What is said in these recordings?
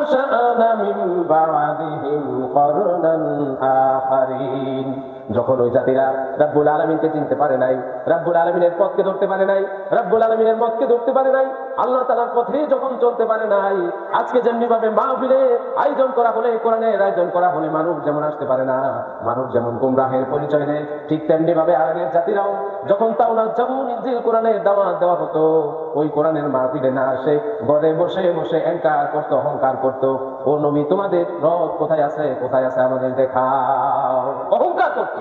وأنشأنا من بعدهم قرنا آخرين। যখন ওই জাতিরা রব্বুল আলামিনকে চিনতে পারে নাই, রব্বুল আলামিনের পথকে ধরতে পারে নাই, রব্বুল আলামিনের মতকে ধরতে পারে নাই, আল্লাহ তাআলার পথে যখন চলতে পারে নাই, আজকে যেমনি ভাবে মাহফিলে আয়োজন করা হলে, কোরআনের আয়োজন করা হলে মানুষ যেমন আসতে পারে না, মানুষ যেমন গুমরাহের পরিচয় দেয়, ঠিক তেমনি ভাবে আগের জাতিরাও যখন তাওরাত জাবুর ইনজিল কোরআনের দাওয়াত দেওয়া হতো, ওই কোরআনের মাহফিলে না আসে ঘরে বসে বসে এনকার করতো, অহংকার করতো। ও নবী, তোমাদের রব কোথায় আছে, কোথায় আছে আমাদের দেখাও। অহংকার করতো,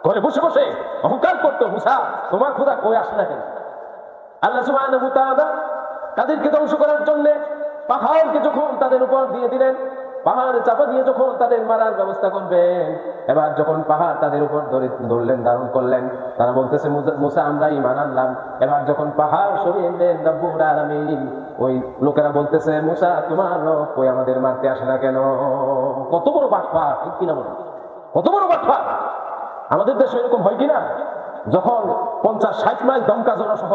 ঘরে বসে বসে অহংকার করতো। মুসা, তোমার খোদা কই আসে না কেন? আল্লাহ সুবহানাহু ওয়া তাআলা তাদেরকে ধ্বংস করার জন্য পাহাড়কে যখন তাদের উপর দিয়ে দিলেন, পাহাড় চাপা দিয়ে যখন তাদের মারার ব্যবস্থা করবেন, এবার যখন পাহাড় তাদের উপর ধরলেন, ধারণ করলেন, তারা বলতেছে মুসা আমরা ঈমান আনলাম। এবার যখন পাহাড় সরিয়ে দিলেন রব্বুল আলামিন, ওই লোকেরা বলতেছে মুসা তোমার রব কই, আমাদের মারতে আসে না কেন? কত বড় বাটপার, ঠিক কিনা বলেন? কত বড় বাটপার! আমাদের দেশে এরকম হয় কিনা? যখন 50-60 মাইল দমকা ঝড় সহ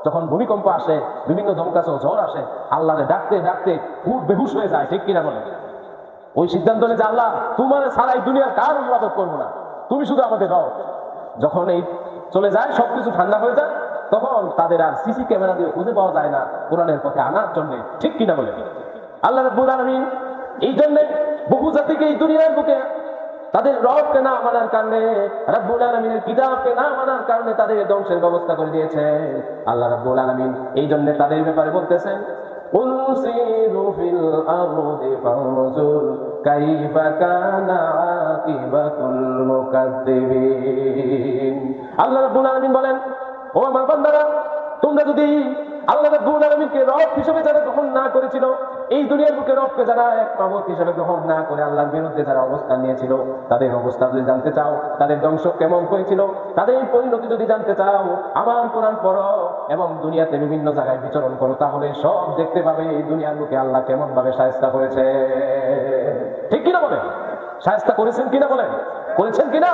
যখন ভূমিকম্প আসে, বিভিন্ন দমকা সহ ঝড় আসে, আল্লাহরে ডাকতে ডাকতে খুব বেহুশ হয়ে যায়, ঠিক কিনা বলেন? ওই সিদ্ধান্ত নেই যে আল্লাহ তোমার ছাড়া এই দুনিয়ার কার ইবাদত করবো না, তুমি শুধু আমাদের দাও। যখন এই চলে যায়, সবকিছু ঠান্ডা হয়ে যায়, তখন তাদের আর সিসি ক্যামেরা দিয়ে খুঁজে পাওয়া যায় না কোরআনের পথে আনার জন্য, ঠিক কিনা বলে? আল্লাহ রাব্বুল আলামিন এই জন্য বহু জাতিকে এই দুনিয়ার বুকে তাদের রবকে না মানার কারণে, রাব্বুল আলামিনের কিতাবকে না মানার কারণে তাদের ধ্বংসের ব্যবস্থা করে দিয়েছে। আল্লাহ রাব্বুল আলামিন এই জন্য তাদের ব্যাপারে বলতেছেন قل سيروا في الأرض فانظروا كيف كان عاقبة المكذبين। আল্লাহ রাব্বুল আলামিন বলেন, ও আমার বান্দারা, তোমরা যদি আল্লাহ রাব্বুল আলামিনকে রব হিসেবে যারা গ্রহণ না করেছিল, এই দুনিয়ার বুকে রবকে যারা এক মাবুদ হিসেবে গ্রহণ না করে আল্লাহর বিরুদ্ধে যারা অবস্থান নিয়েছিল, তাদের অবস্থা যদি জানতে চাও, তাদের ধ্বংস কেমন হয়েছিল, তাদের পরিণতি যদি জানতে চাও, আমার কোরআন পড়ো এবং দুনিয়াতে বিভিন্ন জায়গায় বিচরণ করো, তাহলে সব দেখতে পাবে এই দুনিয়ার বুকে আল্লাহ কেমন ভাবে শায়েস্তা করেছে। ঠিক কিনা বলেন? শায়েস্তা করেছেন কিনা বলেন? করেছেন কিনা?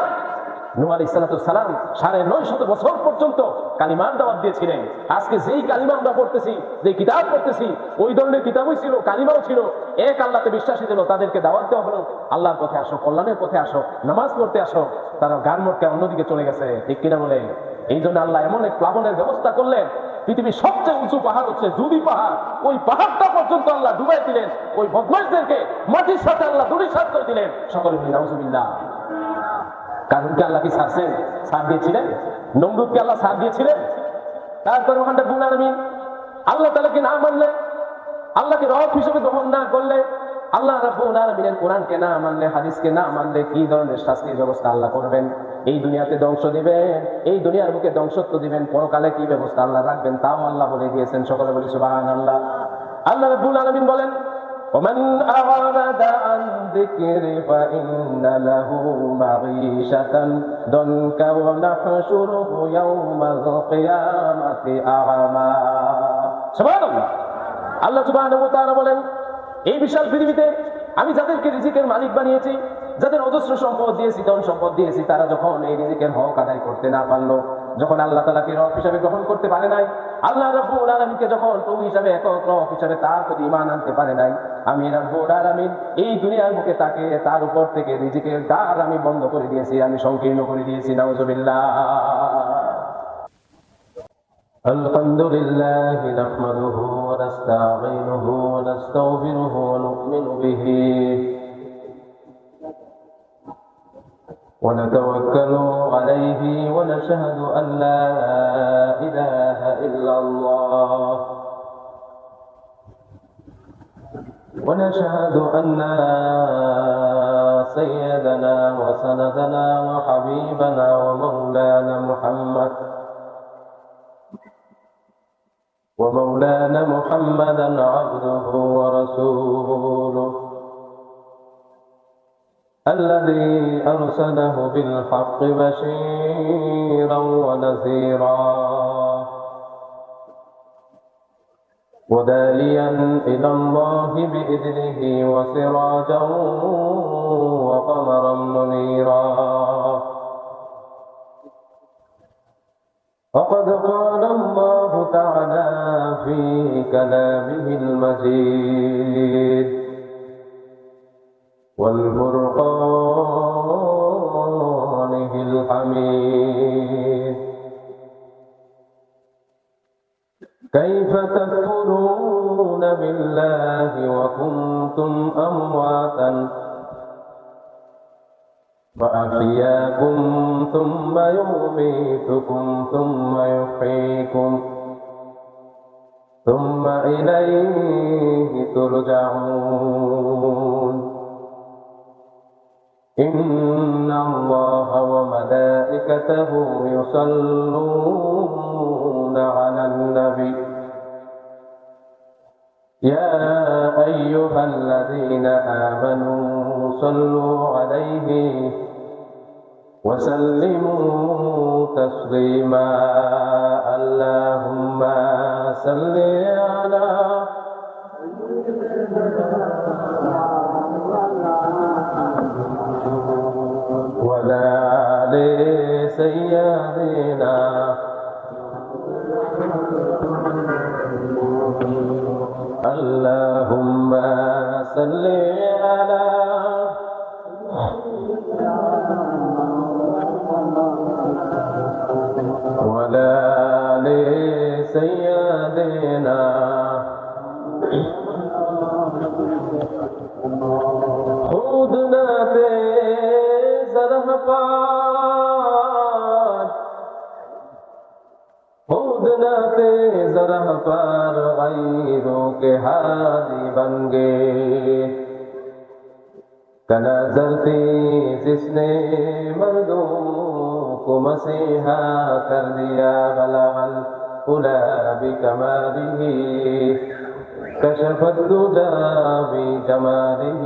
নূহ আলাইহিস সালাম 950 বছর পর্যন্ত কালিমার দাওয়াত দিয়েছিলেন। আজকে যেই কালিমা আমরা পড়তেছি, যে কিতাব পড়তেছি, ওই ধরনের কিতাবই ছিল, কালিমাও ছিল। এক আল্লাহতে বিশ্বাসী ছিল, তাদেরকে দাওয়াত দেওয়া হলো আল্লাহর পথে আসো, কল্যাণের পথে আসো, নামাজ পড়তে আসো, তারা গান মোটকে অন্যদিকে চলে গেছে। ঠিক কিনা বলে? এই জন্য আল্লাহ এমন এক প্লাবনের ব্যবস্থা করলেন, পৃথিবীর সবচেয়ে উঁচু পাহাড় হচ্ছে জুদি পাহাড়, ওই পাহাড়টা পর্যন্ত আল্লাহ ডুবাই দিলেন। ওই বদমাশদেরকে মাটির সাথে আল্লাহ ধূলিসাৎ করে দিলেন। সকলে বলি নাউজুবিল্লাহ। কারণকে আল্লাহ কি ছাড়ছেন? ছাড় দিয়েছিলেন? নমরুদকে আল্লাহ ছাড় দিয়েছিলেন? তারপরে ওখানটা রব্বুল আলামিন আল্লাহ তাআলাকে না মানলে, আল্লাহকে রব হিসেবে গ্রহণ না করলে, আল্লাহ রাব্বুল আলামিনের কোরআনকে না মানলে, হাদিসকে না মানলে কি ধরনের শাস্তির ব্যবস্থা আল্লাহ করবেন? এই দুনিয়াতে ধ্বংস দিবেন, এই দুনিয়ার বুকে ধ্বংসত্ব দিবেন, পরকালে কি ব্যবস্থা আল্লাহ রাখবেন তাও আল্লাহ বলে দিয়েছেন। সকলে বলি সুবহানাল্লাহ। আল্লাহ রাব্বুল আলামিন বলেন, ومن أعرض عن ذكري فإن له معيشة ضنكا ونحشره يوم القيامة أعمى। সুবহানাল্লাহ। আল্লাহ সুবহানাহু ওয়া তাআলা বলেন, এই বিশাল পৃথিবীতে আমি যাদেরকে রিজিকের মালিক বানিয়েছি, যাদের অজস্র সম্পদ দিয়েছি, ধন সম্পদ দিয়েছি, তারা যখন এই রিজিকের হক আদায় করতে না পারলো, যখন আল্লাহ তাআলাকে রব হিসেবে গ্রহণ করতে পারে নাই, আল্লাহ রাব্বুল আলামিনকে যখন প্রভু হিসেবে, একক রব হিসেবে তার প্রতি ঈমান আনতে পারে নাই, আমি রাব্বুল আলামিন এই দুনিয়ার বুকে তাকে, তার উপর থেকে রিজিকের দ্বার আমি বন্ধ করে দিয়েছি, আমি সংকীর্ণ করে দিয়েছি। নাউজুবিল্লাহ। আলহামদুলিল্লাহ নাহমাদুহু ওয়া নাস্তাঈনুহু ওয়া নাস্তাগফিরুহু ওয়া নু'মিনু বিহি ونتوكل عليه ونشهد أن لا إله إلا الله ونشهد أن سيدنا وسندنا وحبيبنا ومولانا محمدا عبده ورسوله الذي أرسله بالحق بشيرا ونذيرا وداعيا إلى الله بإذنه وسراجا وقمرا منيرا وقد قال الله تعالى في كلامه المجيد بالله وكنتم أمواتا فأحياكم ثم يميتكم ثم يحييكم ثم إليه ترجعون إن الله وملائكته يصلون على النبي يا أيها الذين آمنوا صلوا عليه وسلموا تسليما اللهم صل على وعلى آل سيدنا اللهم صل على وعلى آل سيدنا خود نہ دے زرہ پار خود نہ دے زرہ پار غیروں کے حالی بن گئے تنازل تھی جس نے مردوں کو مسیحا کر دیا بلغ العلا بکمالہ کشف الدجى بجماله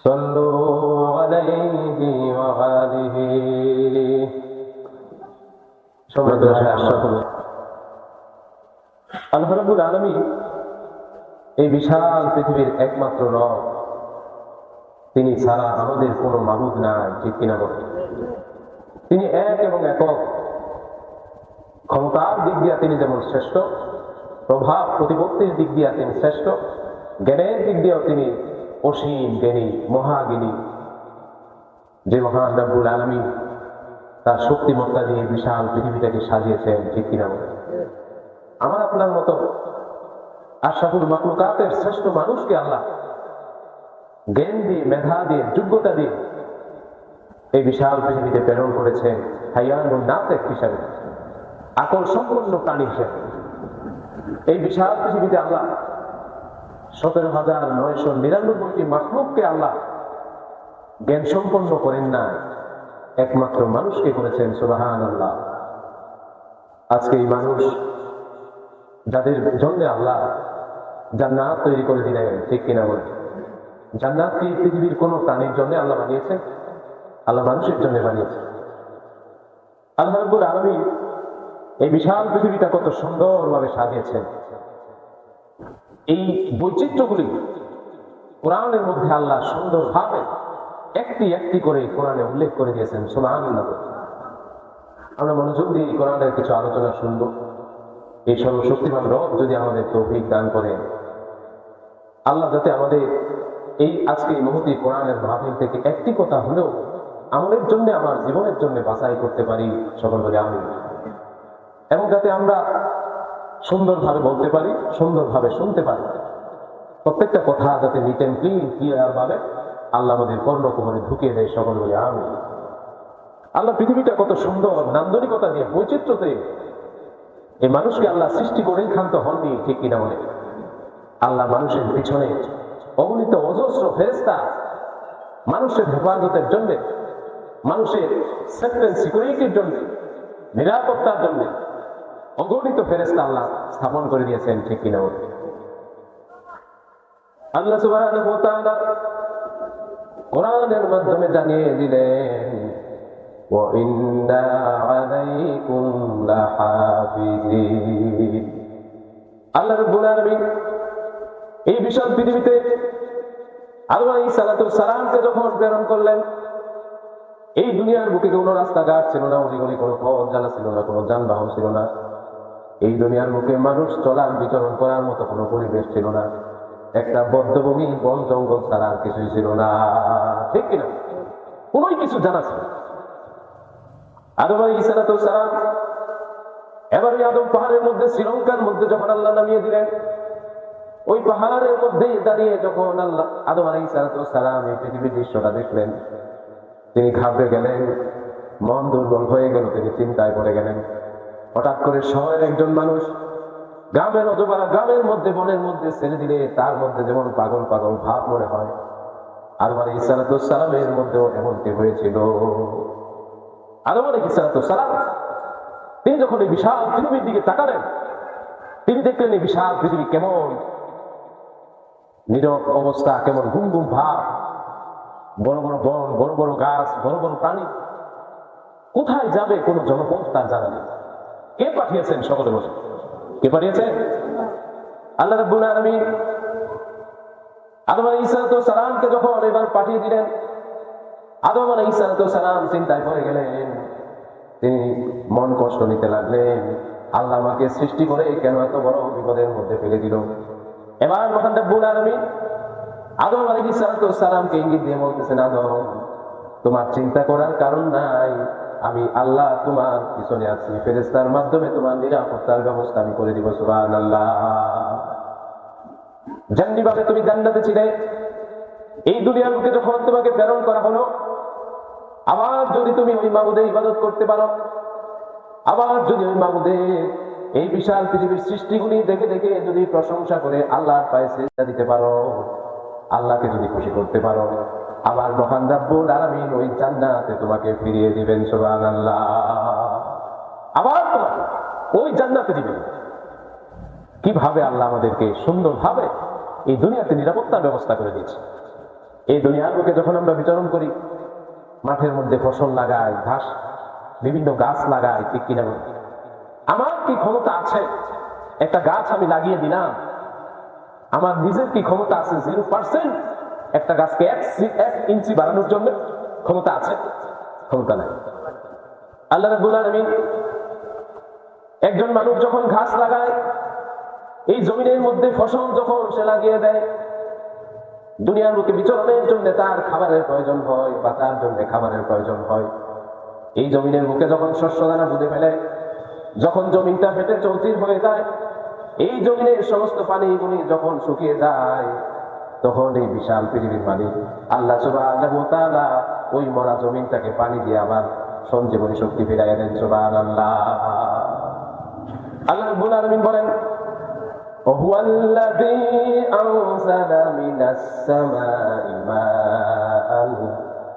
صلوا عليه وآله আল্লাহ রাব্বুল আলামিন এই বিশাল পৃথিবীর একমাত্র রব, তিনি ছাড়া আমাদের কোনো মাবুদ নাই, ঠিক কিনা বলেন? তিনি এক এবং একক। ক্ষমতার দিক দিয়ে তিনি যেমন শ্রেষ্ঠ, প্রভাব প্রতিপত্তির দিক দিয়ে তিনি শ্রেষ্ঠ, জ্ঞানের দিক দিয়েও তিনি অসীম জ্ঞানী, মহাজ্ঞানী। যে মহান রব্বুল আলামিন তার শক্তিমত্তা দিয়ে বিশাল পৃথিবীটাকে সাজিয়েছেন, ঠিক কিনা বলেন? আমার আপনার মতো আশরাফুল মাখলুকাতের শ্রেষ্ঠ মানুষকে আল্লাহ জ্ঞান দিয়ে, মেধা দিয়ে, যোগ্যতা দিয়ে এই বিশাল পৃথিবীতে প্রেরণ করেছেন হাইয়ানুন নাতিক হিসাবে, আকল সম্পন্ন প্রাণী হিসেবে। এই বিশাল পৃথিবীতে আল্লাহ 17,999টি মাখলুককে আল্লাহ জ্ঞান সম্পন্ন করেন না, একমাত্র মানুষকে করেছেন। সুবহানাল্লাহ। আজকে এই মানুষ যাদের জন্য আল্লাহ জান্নাত তৈরি করে দিলেন, ঠিক কিনা বলেন? জান্নাত কি পৃথিবীর কোন প্রাণীর জন্য আল্লাহ বানিয়েছেন? আল্লাহ মানুষের জন্য বানিয়েছেন। আল্লাহ রাব্বুল আলামিন এই বিশাল পৃথিবীটা কত সুন্দরভাবে সাজিয়েছেন। এই বৈচিত্র্যগুলি কোরআনের মধ্যে আল্লাহ সুন্দরভাবে একটি একটি করে কোরআনে উল্লেখ করে দিয়েছেন। সুবহানাল্লাহ। আমরা মনোযোগ দিয়ে কোরআনের কিছু আলোচনা শুনবো। এই সর্বশক্তিমান রব যদি আমাদের তৌফিক দান করেন, আল্লাহ যাতে আমাদের এই আজকে এই মুহূর্তে কোরআনের মাহফিল থেকে একটি কথা হলেও আমাদের জন্য, আমার জীবনের জন্য বাছাই করতে পারি, সকল বলে আমিন। এবং যাতে আমরা সুন্দরভাবে বলতে পারি, সুন্দরভাবে শুনতে পারি, প্রত্যেকটা কথা যাতে নিট এন্ড ক্লিন ক্লিয়ার ভাবে আল্লাহ আমাদের কর্ণকুহরে ঢুকিয়ে দেয়, সকল বলে আমিন। আল্লাহ পৃথিবীটা কত সুন্দর নান্দনিকতা দিয়ে, বৈচিত্র্যতে এই মানুষকে আল্লাহ সৃষ্টি করেই ক্ষান্ত হননি, ঠিক কিনা বলে? আল্লাহ মানুষের পিছনে অগণিত অজস্র ফেরেশতা মানুষের হেফাজতের জন্য, মানুষের সেফটি এন্ড সিকিউরিটির জন্য, নিরাপত্তার জন্য অগণিত ফেরেশতা আল্লাহ স্থাপন করে দিয়েছেন, ঠিক কিনা বলে? আল্লাহ সুবহানাহু ওয়া তাআলা কোরআনের মাধ্যমে জানিয়ে দিলেন, ওয়া ইন্না আলাইকুম লাহাফিজিন। আল্লাহ রাব্বুল আলামিন এই বিশাল পৃথিবীতে আদম আলাইহিস সালামকে যখন প্রেরণ করলেন, এই দুনিয়ার বুকে কোনো রাস্তাঘাট ছিল না, অলিগলি কোনো পথ জ্বালা ছিল না, কোনো যানবাহন ছিল না। এই দুনিয়ার বুকে মানুষ চলার বিচরণ করার মতো কোনো পরিবেশ ছিল না। একটা বদ্ধভূমি, বন জঙ্গল ছাড়া আর কিছুই ছিল না, ঠিক কিনা? কোনোই কিছু জানা ছিল। আদম আলাইহিস সালাম এবার ওই আদম পাহাড়ের মধ্যে, শ্রীলঙ্কার মধ্যে যখন আল্লাহ নামিয়ে দিলেন, ওই পাহাড়ের মধ্যে দাঁড়িয়ে যখন আল্লাহ আদম আলাইহিস সালাম এই পৃথিবীর দৃশ্যটা দেখলেন, তিনি ঘাবড়ে গেলেন, মন দুর্বল হয়ে গেল, তিনি চিন্তায় পড়ে গেলেন। হঠাৎ করে শহরের একজন মানুষ গ্রামের অথবা গ্রামের মধ্যে বনের মধ্যে ছেড়ে দিলে তার মধ্যে যেমন পাগল পাগল ভাব মনে হয়, আদম আলাইহিস সালামের মধ্যেও এমনটি হয়েছিল। আদম আলাইহিস সালাম তিনি যখন এই বিশাল পৃথিবীর দিকে তাকালেন, তিনি দেখলেন এই বিশাল পৃথিবী কেমন নীরব অবস্থা, কেমন ঘুম ঘুম ভাব, বড় বড় বন, বড় বড় গাছ, বড় বড় প্রাণী। কোথায় যাবে কোনো জনপদ তার জানা নেই। কে পাঠিয়েছেন? সকলে বসে, কে পাঠিয়েছেন? আল্লাহ রাব্বুল আলামিন আদম আলাইহিস সালামকে যখন এবার পাঠিয়ে দিলেন, আদম আলাইহিস সালাম চিন্তায় পড়ে গেলেন, তিনি মন কষ্ট নিতে লাগলেন, আল্লাহ আমাকে সৃষ্টি করে কেন এত বড় বিপদের মধ্যে ফেলে দিল। এবার মহান রব্বুল আলামিন আদম আলাইহিস সালামকে ইঙ্গিত দিয়ে বলতেছেন, আদম, তোমার চিন্তা করার কারণ নাই, আমি আল্লাহ তোমার পিছনে আছি, ফেরেশতার মাধ্যমে তোমার নিরাপত্তার ব্যবস্থা আমি করে দিব। সুবহানাল্লাহ। জান্নাতে তুমি জান্নাতে ছিলে, এই দুনিয়ার বুকে যখন তোমাকে প্রেরণ করা হলো, আবার যদি তুমি ওই মাবুদের ইবাদত করতে পারো, আবার যদি ওই মাবুদের এই বিশাল পৃথিবীর সৃষ্টিগুলি দেখে দেখে যদি প্রশংসা করে আল্লাহর পায়ে সিজদা দিতে পারো, আল্লাহকে যদি খুশি করতে পারো, আবার মহান রব্বুল আলামিন ওই জান্নাতে তোমাকে ফিরিয়ে দিবেন। সুবহানাল্লাহ। আবার তোমাকে ওই জান্নাতে দিবেন। কিভাবে আল্লাহ আমাদেরকে সুন্দরভাবে এই দুনিয়াতে নিরাপত্তার ব্যবস্থা করে দিয়েছে। এই দুনিয়ার বুকে যখন আমরা বিচরণ করি, মাঠের মধ্যে ফসল লাগাই, ঘাস, বিভিন্ন গাছ লাগাই, ঠিক কিনা বলি? আমার কি ক্ষমতা আছে একটা গাছ আমি লাগিয়ে দিলাম? আমার নিজের কি ক্ষমতা আছে 0% একটা গাছকে 1 ইঞ্চি বাড়ানোর জন্য? ক্ষমতা আছে? ক্ষমতা নাই। আল্লাহ রাব্বুল আলামিন একজন মানুষ যখন ঘাস লাগায়, এই জমিনের মধ্যে ফসল যখন সে লাগিয়ে দেয়, দুনিয়ার বুকে বিচরণের জন্য তার খাবারের প্রয়োজন হয়, বাঁচার জন্য খাবারের প্রয়োজন হয়। এই জমিনের বুকে যখন শস্য দানা বুঝে ফেলে, যখন জমিনটা ফেটে চৌচির হয়ে যায়, এই জমিনের সমস্ত পানিগুলি যখন শুকিয়ে যায়, তখন এই বিশাল পৃথিবীর মালিক আল্লাহ সুবহানাহু ওয়া তাআলা ওই মরা জমিনটাকে পানি দিয়ে আবার সঞ্জীবনী শক্তি ফিরাইয়া দেন। সুবহানাল্লাহ। আল্লাহ রাব্বুল আলামিন বলেন, وهو الذي أنزل من السماء ماء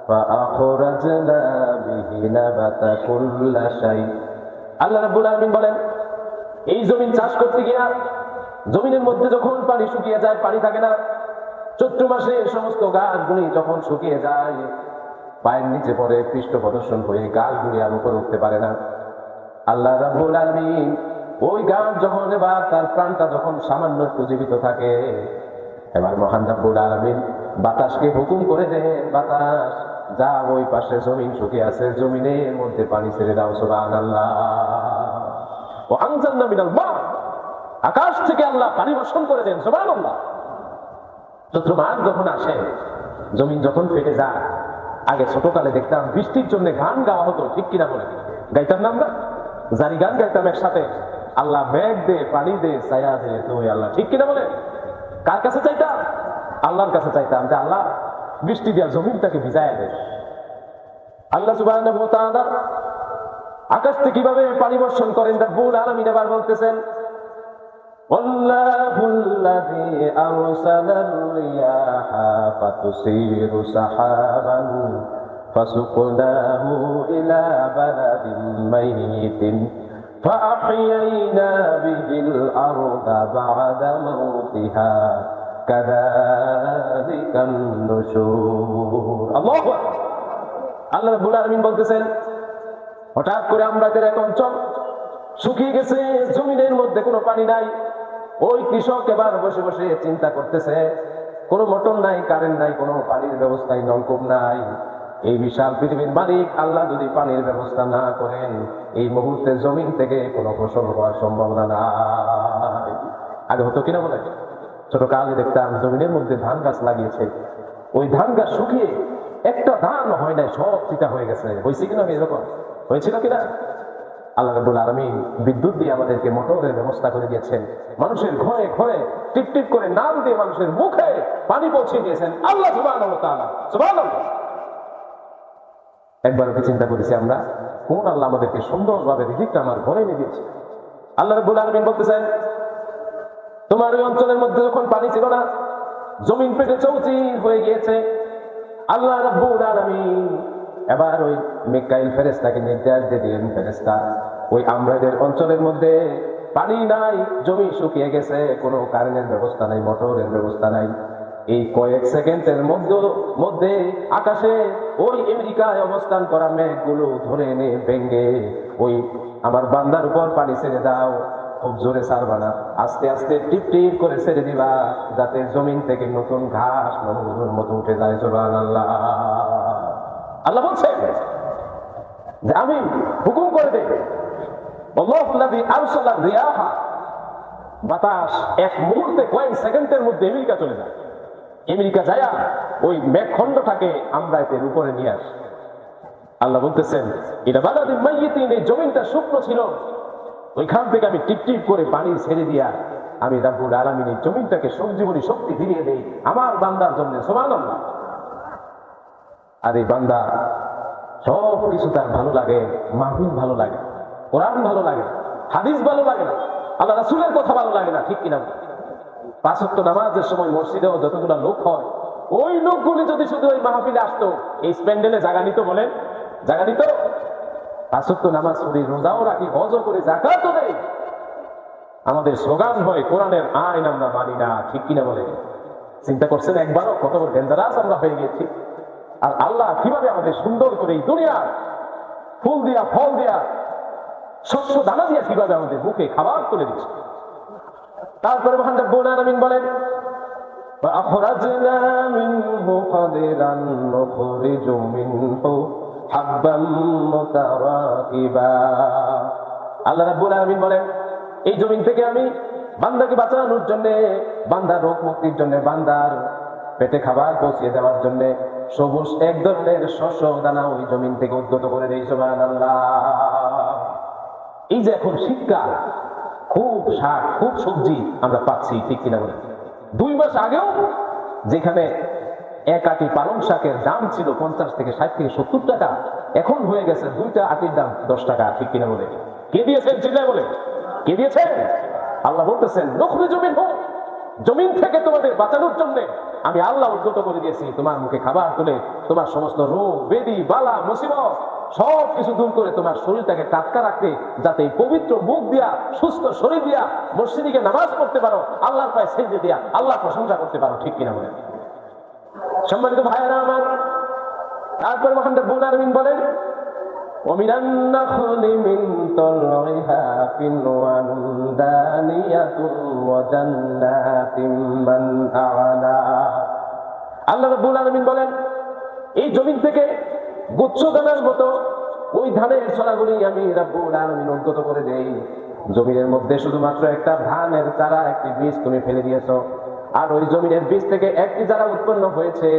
فأخرجنا به نبات كل شيء। আল্লাহ রাব্বুল আলামিন বলেন, এই জমিন চাষ করতে গিয়া জমিনের মধ্যে যখন পানি শুকিয়ে যায়, পানি থাকে না, চৈত্র মাসে সমস্ত গাছগুলি যখন শুকিয়ে যায়, পায়ের নিচে পড়ে, পৃষ্ঠ প্রদর্শন হয়ে গাছগুলি আর উপরে উঠতে পারে না, আল্লাহ রাব্বুল আলামিন ওই গাছ যখন এবার তার প্রাণটা যখন সামান্য একটু জীবিত থাকে, এবার মহান রব্বুল আলামিন বাতাসকে হুকুম করে দেন, বাতাস যা ওই পাশে জমিন শুকিয়ে আছে, জমিনের মধ্যে পানি ছেড়ে দাও। সুবহানাল্লাহ। ও আনজালনা মিনাল মা, আকাশ থেকে আল্লাহ পানি বর্ষণ করে দেন। সুবহানাল্লাহ। চৈত্র মাস যখন আসে, জমিন যখন ফেটে যায়, আগে ছোটকালে দেখতাম বৃষ্টির জন্য গান গাওয়া হতো, ঠিক কিনা বলে? গাইতাম না আমরা? জারি গান গাইতাম একসাথে, আল্লাহ মেঘ দে, পানি দে, ছায়া দে তুই আল্লাহ, ঠিক কিনা বলে? কার কাছে চাইতাম? আল্লাহর কাছে চাইতাম যে আল্লাহ বৃষ্টি দিয়া জমিনটাকে ভিজায় দে। আল্লাহ সুবহানাহু ওয়া তাআলা আকাশ থেকে কিভাবে পানি বর্ষণ করেন, রব্বুল আলামিন আবার বলতেছেন, আল্লাহুল্লাযী আরসালার রিয়াহা ফাতুসিরু সাহাবান ফাসুকনাহু ইলা বালাদিন মাইতিন فأحيينا به الأرض بعد موتها كذلك النشور। আল্লাহু আকবার। আল্লাহ রাব্বুল আলামিন বলতেছেন, হঠাৎ করে আমাদের এক অঞ্চল শুকিয়ে গেছে, জমিনের মধ্যে কোনো পানি নাই। ওই কৃষক এবার বসে বসে চিন্তা করতেছে, কোনো মোটর নাই, কারেন্ট নাই, কোনো পানির ব্যবস্থাই, নলকূপ নাই। এই বিশাল পৃথিবীর মালিক আল্লাহ যদি পানির ব্যবস্থা না করেন, এই মুহূর্তে জমিন থেকে কোনো ফসল হওয়ার সম্ভাবনা নাই। আগে হতো কিনা বলে? ছোট কালে দেখতাম জমিনের মধ্যে ধান গাছ লাগিয়েছে, ওই ধান গাছ শুকিয়ে একটা ধান হয় নাই, সব চিটা হয়ে গেছে। হয়েছে কিনা? এরকম হয়েছিল কিনা? আল্লাহ রাব্বুল আলামিন বিদ্যুৎ দিয়ে আমাদেরকে মোটরের ব্যবস্থা করে দিয়েছেন, মানুষের ঘরে ঘরে টিপ টিপ করে নাম দিয়ে মানুষের মুখে পানি পৌঁছে দিয়েছেন আল্লাহ সুবহানাহু ওয়া তাআলা। সুবহানাল্লাহ। একবার ওকে চিন্তা করেছি আমরা, কোন আল্লাহ আমাদেরকে সুন্দরভাবে রিজিকটা আমার ঘরে এনে দিয়েছে। আল্লাহ রাব্বুল আলামিন বলতেছেন, তোমার ওই অঞ্চলের মধ্যে যখন পানি ছিল না, জমিন পেটে চৌচির হয়ে গিয়েছে, আল্লাহ রাব্বুল আলামিন এবার ওই মিকাইল ফেরেশতাকে নির্দেশ দিয়ে দিলেন, ফেরেশতা ওই আমরাদের অঞ্চলের মধ্যে পানি নাই, জমি শুকিয়ে গেছে, কোনো কারেন্টের ব্যবস্থা নাই, মোটরের ব্যবস্থা নাই, এই কয়েক সেকেন্ডের মধ্যে আকাশে ওই আমেরিকায় অবস্থান করা মেঘগুলো ধরে এনে ভেঙ্গে ওই আমার বান্দার উপর পানি ছেড়ে দাও। খুব জোরে ছাড়বা না, আস্তে আস্তে টিপ টিপ করে ছেড়ে দিবা, যাতে জমিন থেকে নতুন ঘাস নতুন মতো উঠে যায়। সুবহানাল্লাহ। আল্লাহ বলছেন যে আমি হুকুম করে দেই, আল্লাহুল্লাযী আরসালা রিয়াহা, বাতাস এক মুহূর্তে কয়েক সেকেন্ডের মধ্যে আমেরিকা চলে যায়, আমেরিকা যায় ওই মেঘখণ্ডটাকে আমরা এর উপরে নিয়ে আসি। আল্লাহ বলতেছেন এটা বালাদিন মাইয়িতিন, এই জমিনটা শুকনো ছিল, ওইখান থেকে আমি টিপ টিপ করে পানি ছেড়ে দিয়া আমি রাব্বুল আলামিন এই জমিনটাকে সঞ্জীবনী শক্তি ফিরিয়ে দেই আমার বান্দার জন্য। সুবহানাল্লাহ। আর এই বান্দা সব কিছু তার ভালো লাগে, মাহফিল ভালো লাগে, কোরআন ভালো লাগে, হাদিস ভালো লাগে না, আল্লাহ রাসূলের কথা ভালো লাগে না, ঠিক কিনা? পাঁচ ওয়াক্ত নামাজের সময় মসজিদেও যতগুলো লোক হয়, ওই লোকগুলি যদি শুধু ওই মাহফিলে আসতো, এই স্প্যান্ডেলে জায়গা নিত, বলেন জায়গা নিত? পাঁচ ওয়াক্ত নামাজ পড়ি, রোজাও রাখি, হজও করে, যাকাতও দেই, আমাদের স্লোগান হয় কোরআনের আইন আমরা মানি না, ঠিক কিনা বলে? চিন্তা করছেন একবারও কত বড় ডেঞ্জারাস আমরা হয়ে গেছি? আর আল্লাহ কিভাবে আমাদের সুন্দর করে এই দুনিয়া ফুল দিয়া, ফল দিয়া, শস্য দানা দিয়া কিভাবে আমাদের মুখে খাবার তুলে দিচ্ছে। তারপরে মহান রব্বুল আলামিন বলেন, فأخرجنا منه قدرا نخرج منه حبا متراكبا। আল্লাহ রাব্বুল আলামিন বলেন, এই জমিন থেকে আমি বান্দাকে বাঁচানোর জন্য, বান্দার রোগ মুক্তির জন্য, বান্দার পেটে খাবার পৌঁছে দেওয়ার জন্য সবুজ এক ধরনের শস্য দানা ওই জমিন থেকে উদ্গত করে দেই। সুবহানাল্লাহ। এই যে এখন শীতকাল, খুব শাক, খুব সবজি আমরা পাচ্ছি, ঠিক কিনা বলে? 2 মাস আগেও যেখানে এক আটি পালং শাকের দাম ছিল 50 থেকে 60 থেকে 70 টাকা, এখন হয়ে গেছে 2টা আটির দাম 10 টাকা, ঠিক কিনা বলে? কে দিয়েছেন চিল্লায় বলে? কে দিয়েছেন? আল্লাহ বলতেছেন, নখরিজু মিনহু, জমিন থেকে তোমাদের বাঁচানোর জন্য আমি আল্লাহ উদ্গত করে দিয়েছি, তোমার মুখে খাবার তুলে তোমার সমস্ত রোগ বেদি বালা মুসিবত সব কিছু দূর করে তোমার শরীরটাকে টাটকা রাখতে, যাতে পবিত্র মুখ দিয়া, সুস্থ শরীর দিয়া মসজিদে গিয়ে নামাজ পড়তে পারো, আল্লাহর পায়ে সেজদে দিয়া আল্লাহর প্রশংসা করতে পারো, ঠিক কিনা বলে? সম্মানিত ভাইয়েরা আমার, তারপর মহান রব্বুল আলামিন বলেন, ওমিনান নাখলি মিন তালইহা কিনওয়ান দানিয়াতুন ওয়া জান্নাতিন মান আ'লা। আল্লাহ রাব্বুল আলামিন বলেন, এই জমিন থেকে গুচ্ছ দানার মতো ওই ধানের ছড়াগুলি আমি রাব্বুল আলামিন উদ্গত করে দেই। জমিনের মধ্যে শুধুমাত্র একটা ধানের চারা, একটি বীজ তুমি ফেলে দিয়েছো, আর ওই জমিনের বীজ থেকে একটি চারা উৎপন্ন হয়েছে,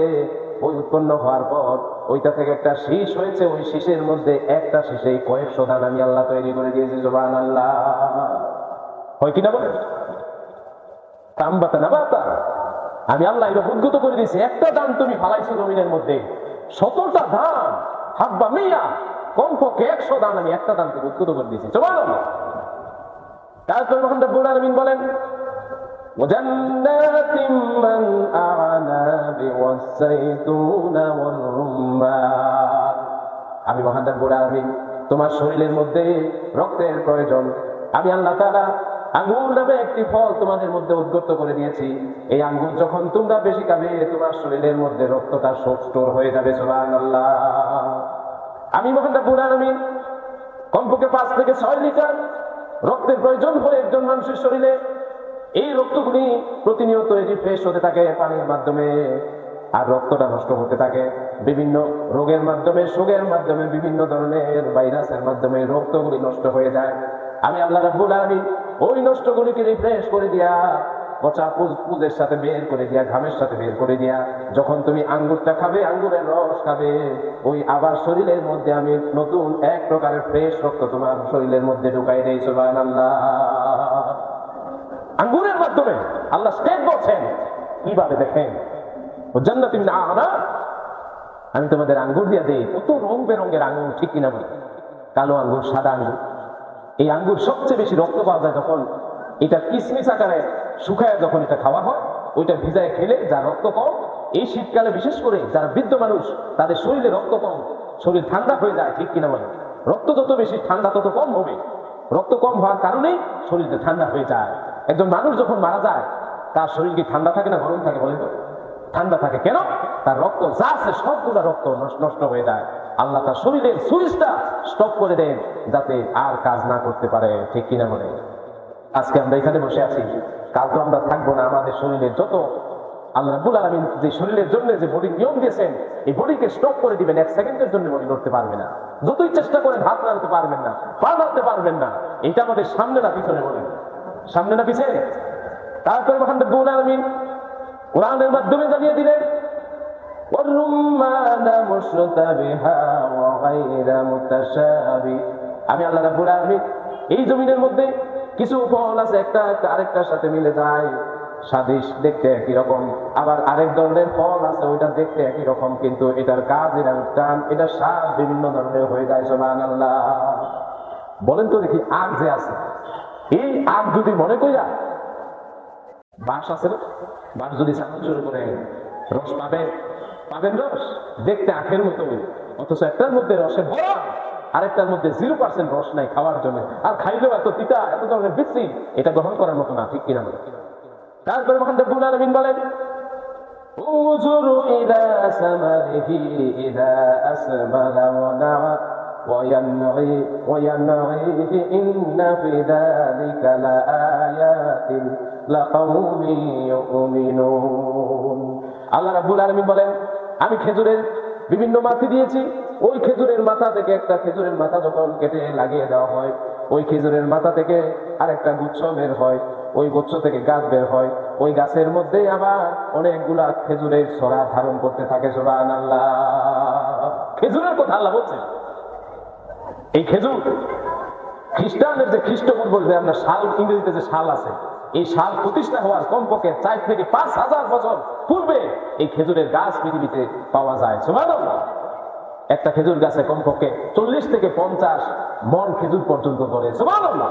ওই উৎপন্ন হওয়ার পর ওইটা থেকে একটা শীষ হয়েছে, ওই শীষের মধ্যে একটা শীষে কয়েকশো ধান আমি আল্লাহ তৈরি করে দিয়েছি। সুবহানাল্লাহ। হয় কিনা বলে? তাম্বাতা নাবাতা, আমি আল্লাহ এটা উদ্গত করে দিয়েছি। একটা ধান তুমি ফালাইছো জমিনের মধ্যে, 100টা ধান, হাব্বা মিয়া, কমপক্ষে 100 ধান আমি একটা ধান থেকে উদ্গত করে দিয়েছি। সুবহানাল্লাহ। তারপর মহান রব্বুল আলামিন বলেন, وجنات من أعناب والزيتون والرمان। আমি মহান রব্বুল আলামিন তোমার শরীরের মধ্যে রক্তের প্রয়োজন, আমি আল্লাহ তাআলা আঙ্গুর নামে একটি ফল তোমাদের মধ্যে উদ্গত করে দিয়েছি। এই আঙ্গুর যখন তোমরা বেশি খাবে, তোমার শরীরের মধ্যে রক্তটা স্টোর হয়ে যাবে। সুবহানাল্লাহ। আমি মহান রব্বুল আলামিন কমপক্ষে 5 থেকে 6 লিটার রক্তের প্রয়োজন হয় একজন মানুষের শরীরে। এই রক্তগুলি প্রতিনিয়ত রিফ্রেশ হতে থাকে পানির মাধ্যমে, আর রক্তটা নষ্ট হতে থাকে বিভিন্ন রোগের মাধ্যমে, শোকের মাধ্যমে, বিভিন্ন ধরনের ভাইরাসের মাধ্যমে রক্তগুলি নষ্ট হয়ে যায়। আমি আল্লাহ রাব্বুল আলামিন ওই নষ্টগুলিকে রিফ্রেশ করে দিয়া পচা পুজের সাথে বের করে দিয়া, ঘামের সাথে বের করে দিয়া যখন তুমি আঙ্গুরটা খাবে, আঙ্গুরের রস খাবে, ওই আবার শরীরের মধ্যে আমি নতুন এক প্রকারের ফ্রেশ রক্ত তোমার শরীরের মধ্যে ঢুকাই দেই। সুবহানাল্লাহ। আঙ্গুরের মাধ্যমে আল্লাহ স্টেপ বলছেন কিভাবে দেখেন, জান্নাতি মিন আ'নাব, আমি তোমাদের আঙ্গুর দিয়ে দেই। কত রং বেরঙের আঙ্গুর, ঠিক কিনা বলি? কালো আঙ্গুর, সাদা আঙ্গুর। এই আঙ্গুর সবচেয়ে বেশি রক্ত পাওয়া যায় যখন এটা কিসমিস আকারে শুকায়, যখন এটা খাওয়া হয়, ওইটা ভিজায় খেলে যার রক্ত কম, এই শীতকালে বিশেষ করে যারা বৃদ্ধ মানুষ তাদের শরীরে রক্ত কম, শরীর ঠান্ডা হয়ে যায়, ঠিক কিনা বলে? রক্ত যত বেশি ঠান্ডা তত কম হবে। রক্ত কম হওয়ার কারণেই শরীরটা ঠান্ডা হয়ে যায়। একজন মানুষ যখন মারা যায় তার শরীর কি ঠান্ডা থাকে না গরম থাকে বলেন তো? ঠান্ডা থাকে। কেন? তার রক্ত যা আছে সবগুলো রক্ত নষ্ট হয়ে যায়। আল্লাহ তার শরীরের সুইচটা স্টপ করে দেন যাতে আর কাজ না করতে পারে, ঠিক কিনা বলে? আজকে আমরা এখানে বসে আছি, কাল তো আমরা থাকবো না। আমাদের শরীরের যত আল্লাহ রাব্বুল আলামিন যে শরীরের জন্য যে বডি নিয়ম দিয়েছেন, এই বডিকে স্টপ করে দিবেন। এক সেকেন্ডের জন্য বডি লড়তে পারবে না। যতই চেষ্টা করেন হাত নাড়তে পারবেন না, পা নাড়তে পারবেন না। এটা আমাদের সামনে না পিছনে বলেন? সামনে না পিছনে? তারপরে মহান রাব্বুল আলামিন কোরআনের মাধ্যমে জানিয়ে দিলেন আমি আল্লাহ রাব্বুল আলামিন এই জমিনের মধ্যে কিছু ফল আছে, একটা আরেকটার সাথে মিলে যায়, স্বাদিষ্ট দেখতে একই রকম। আবার আরেক ধরনের ফল আছে, ওইটা দেখতে একই রকম, কিন্তু এটার কাজ, এটার টান, এটার স্বাদ বিভিন্ন ধরনের হয়ে যায়। সুবহানাল্লাহ। বলেন তো দেখি, আগ যে আছে, এই আগ যদি মনে কইরা বাঁশ আছে না, বাঁশ যদি চাকর শুরু করে রস পাবেন রস দেখতে আখের মতো, অথচ একটার মধ্যে রসে ভরা, আরেকটার মধ্যে 0% রস নাই খাওয়ার জন্য, আর খাইলেও এত তিতা, এত ধরনের বিশ্রী, এটা গ্রহণ করার মতো না, ঠিক কিনা? তারপরে মহান রাব্বুল আলামিন বলেন উযুরু ইলা সামারিহি ইযা আসবারা ওয়া ইয়ানঈহি ইন্না ফি যালিকা লাআয়াতিন লাকাউমিন ইউমিনুন। আল্লাহ রাব্বুল আলামিন বলেন আমি খেজুরের বিভিন্ন মাথা দিয়েছি, ওই খেজুরের মাথা থেকে একটা খেজুরের মাথা যখন কেটে লাগিয়ে দেওয়া হয়, ওই খেজুরের মাথা থেকে আরেকটা গুচ্ছ বের হয়, ওই গুচ্ছ থেকে গাছ বের হয়, ওই গাছের মধ্যে আবার অনেকগুলা খেজুরের ছড়া ধারণ করতে থাকে। সুবহানাল্লাহ। খেজুরের কথা আল্লাহ বলছেন। এই খেজুর খ্রিস্টানদের যে খ্রিস্টপূর্ব যে আমরা শাল, ইংরেজিতে যে শাল আছে, এই শাল প্রতিষ্ঠা হওয়ার কমপক্ষে 4 থেকে 5,000 বছর পূর্বে এই খেজুরের গাছ পৃথিবীতে পাওয়া যায়। সুবহানাল্লাহ। একটা খেজুর গাছে কমপক্ষে 40 থেকে 50 মন খেজুর পর্যন্ত ধরে। সুবহানাল্লাহ।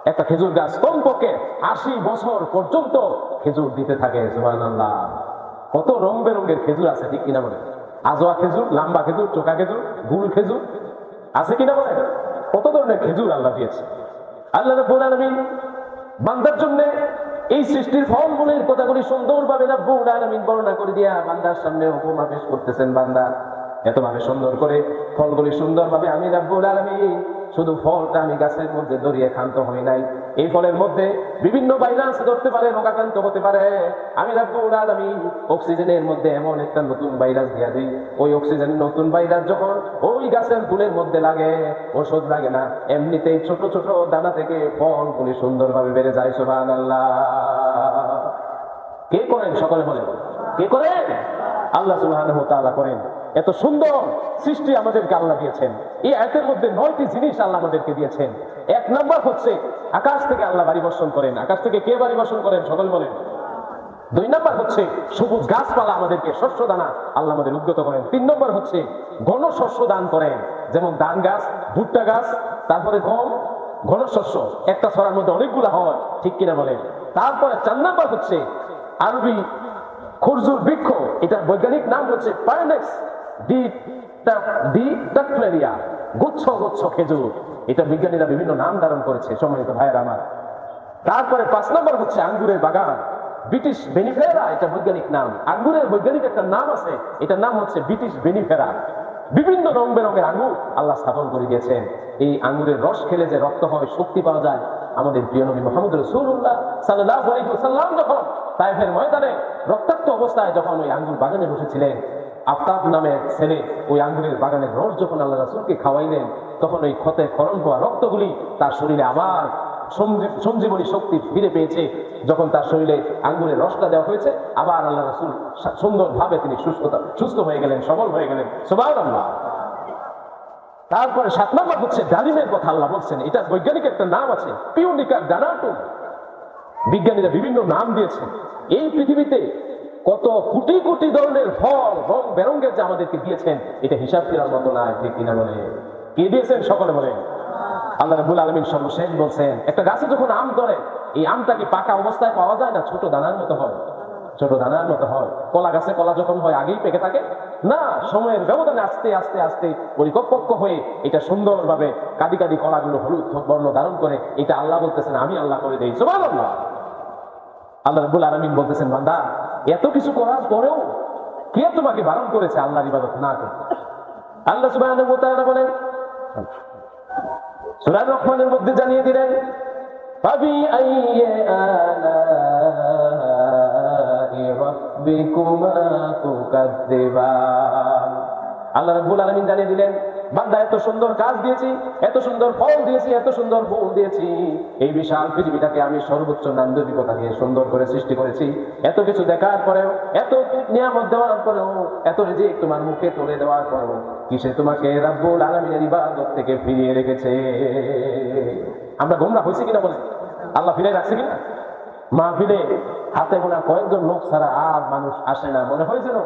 একটা খেজুর গাছ কমপক্ষে 80 বছর পর্যন্ত খেজুর দিতে থাকে। সুবহানাল্লাহ। কত রং বেরঙের খেজুর আছে, ঠিক কিনা বলে? আজোয়া খেজুর, লাম্বা খেজুর, চোকা খেজুর, গুল খেজুর আছে কিনা বলে? কত ধরনের খেজুর আল্লাহ দিয়েছে। আল্লাহ রাব্বুল আলামিন বান্দার জন্য এই সৃষ্টির ফলগুলির কথাগুলি সুন্দরভাবে রাব্বুল আলামিন বর্ণনা করে দিয়া বান্দার সামনে উপমা পেশ করতেছেন। বান্দা এতভাবে সুন্দর করে ফলগুলি সুন্দরভাবে আমি রাব্বুল আলামিন শুধু ফলটা আমি গাছের মধ্যে দড়িয়ে ক্ষান্ত হই নাই, এই ফলের মধ্যে বিভিন্ন ভাইরাস ধরতে পারে, রোগাক্রান্ত হতে পারে, আমি রাব্বুল আলামিন অক্সিজেনের মধ্যে এমন একটা নতুন ভাইরাস দিয়া দিই, ওই অক্সিজেন নতুন ভাইরাস যখন ওই গাছের ফুলের মধ্যে লাগে, ওষুধ লাগে না, এমনিতেই ছোট ছোট দানা থেকে ফলগুলি সুন্দরভাবে বেড়ে যায়। সুবহানাল্লাহ। কে করেন? সকলে বলেন কে করেন? আল্লাহ সুবহানাহু ওয়া তাআলা করেন। এত সুন্দর সৃষ্টি আমাদেরকে আল্লাহ দিয়েছেন। এই আয়াতের মধ্যে 9টি জিনিস আল্লাহ আমাদেরকে দিয়েছেন। 1 নম্বর হচ্ছে আকাশ থেকে আল্লাহ বাড়ি বর্ষণ করেন। আকাশ থেকে কে বাড়ি বর্ষণ করেন? সকল বলেন। 2 নম্বর হচ্ছে সবুজ গাছপালা আমাদেরকে শস্য দানা আল্লাহ আমাদের উদ্গত করেন। 3 নম্বর হচ্ছে ঘন শস্য দান করেন, যেমন ধান গাছ, ভুট্টা গাছ, তারপরে গম, ঘন শস্য একটা ছড়ার মধ্যে অনেকগুলো হয়, ঠিক কিনা বলেন? তারপরে 4 নম্বর হচ্ছে আরবি খরজুর বৃক্ষ, এটা বৈজ্ঞানিক নাম হচ্ছে পাইনেক্স ডিডাক্টরিয়া, গুচ্ছ গুচ্ছ খেজুর। এটা বিজ্ঞানীরা বিভিন্ন নাম ধারণ করেছে, সম্মানিত ভাইয়েরা আমার। তারপরে 5 নম্বর হচ্ছে আঙ্গুরের বাগান, ব্রিটিশ বেনিফেরা, এটা বৈজ্ঞানিক নাম। আঙ্গুরের বৈজ্ঞানিক একটা নাম আছে, এটার নাম হচ্ছে ব্রিটিশ বেনিফেরা। বিভিন্ন রং বেরঙের আঙ্গুর আল্লাহ স্থাপন করে দিয়েছেন। এই আঙ্গুরের রস খেলে যে রক্ত হয়, শক্তি পাওয়া যায়। আমাদের প্রিয় নবী মুহাম্মদ রাসূলুল্লাহ সাল্লাল্লাহু আলাইহি ওয়াসাল্লাম যখন তায়েফের ময়দানে রক্তাক্ত অবস্থায় যখন ওই আঙ্গুর বাগানে বসেছিলেন, আফতাব নামের ছেলে ওই আঙ্গুরের বাগানের রস যখন আল্লাহ রাসূলকে খাওয়াইলেন, তখন ওই ক্ষতে খরণ হওয়া রক্তগুলি তার শরীরে আবার সঞ্জীবনী শক্তি ফিরে পেয়েছে, যখন তার শরীরে আঙ্গুরের রসটা দেওয়া হয়েছে, আবার আল্লাহ রাসূল সুন্দরভাবে তিনি সুস্থ হয়ে গেলেন, সবল হয়ে গেলেন। সুবহানাল্লাহ। তারপরে 7 নম্বর হচ্ছে ডালিমের কথা আল্লাহ বলছেন। এটা বৈজ্ঞানিক একটা নাম আছে, পিউনিকা ডানাটুম। বিজ্ঞানীরা বিভিন্ন নাম দিয়েছে। এই পৃথিবীতে কত কোটি কোটি ধরনের ফল, রং বেরঙ্গের যে আমাদেরকে দিয়েছেন, এটা হিসাব করার মতো না। ঠিক কিনা বলে? কে দিয়েছেন? সকলে বলে আল্লাহ রাব্বুল আলামিন। সর্বশেষ বলছেন, একটা গাছে যখন আম ধরে, এই আমটা কি পাকা অবস্থায় পাওয়া যায় না? ছোট দানার মতো হয়, ছোট দানার মতো হয়। কলা গাছে কলা যখন হয় আগেই পেকে থাকে না, সময়ের ব্যবধানে আস্তে আস্তে আস্তে পরিপক্ক হয়ে এটা সুন্দরভাবে কাদি কাদি কলাগুলো হলুদ বর্ণ ধারণ করে। এটা আল্লাহ বলতেছেন, আমি আল্লাহ করে দেই। সুবহানাল্লাহ। আল্লাহ রাব্বুল আলামিন বলতেছেন, বান্দা এত কিছু করার পরেও কে তোমাকে বারণ করেছে আল্লাহর ইবাদত না করতে? আল্লাহ সুবহানাহু ওয়া তাআলা বলেন, সূরা রহমানের মধ্যে জানিয়ে দিলেন, ফাবি আইয়ি আলাই রাব্বিকুমা তুকাজ্জিবান। আল্লাহ রাব্বুল আলামিন জানিয়ে দিলেন, বান্দা এত সুন্দর কাজ দিয়েছি, এত সুন্দর ফল দিয়েছি, এত সুন্দর ফুল দিয়েছি, এই বিশাল পৃথিবীটাকে আমি সর্বোচ্চ নান্দনিকতা দিয়ে সুন্দর করে সৃষ্টি করেছি। এত কিছু দেখার পরেও, এত নিয়ামত দেওয়ার পরেও, এত রিজিক তোমার মুখে তুলে দেওয়ার পরেও কিসে তোমাকে রাব্বুল আলামিনের ইবাদত থেকে ফিরিয়ে রেখেছে? আমরা গোমরা হয়েছি কিনা বলেন? আল্লাহ ফিরে রাখছে কিনা? মাহফিলে হাতে গোনা কয়েকজন লোক ছাড়া আর মানুষ আসে না। মনে হয় যেন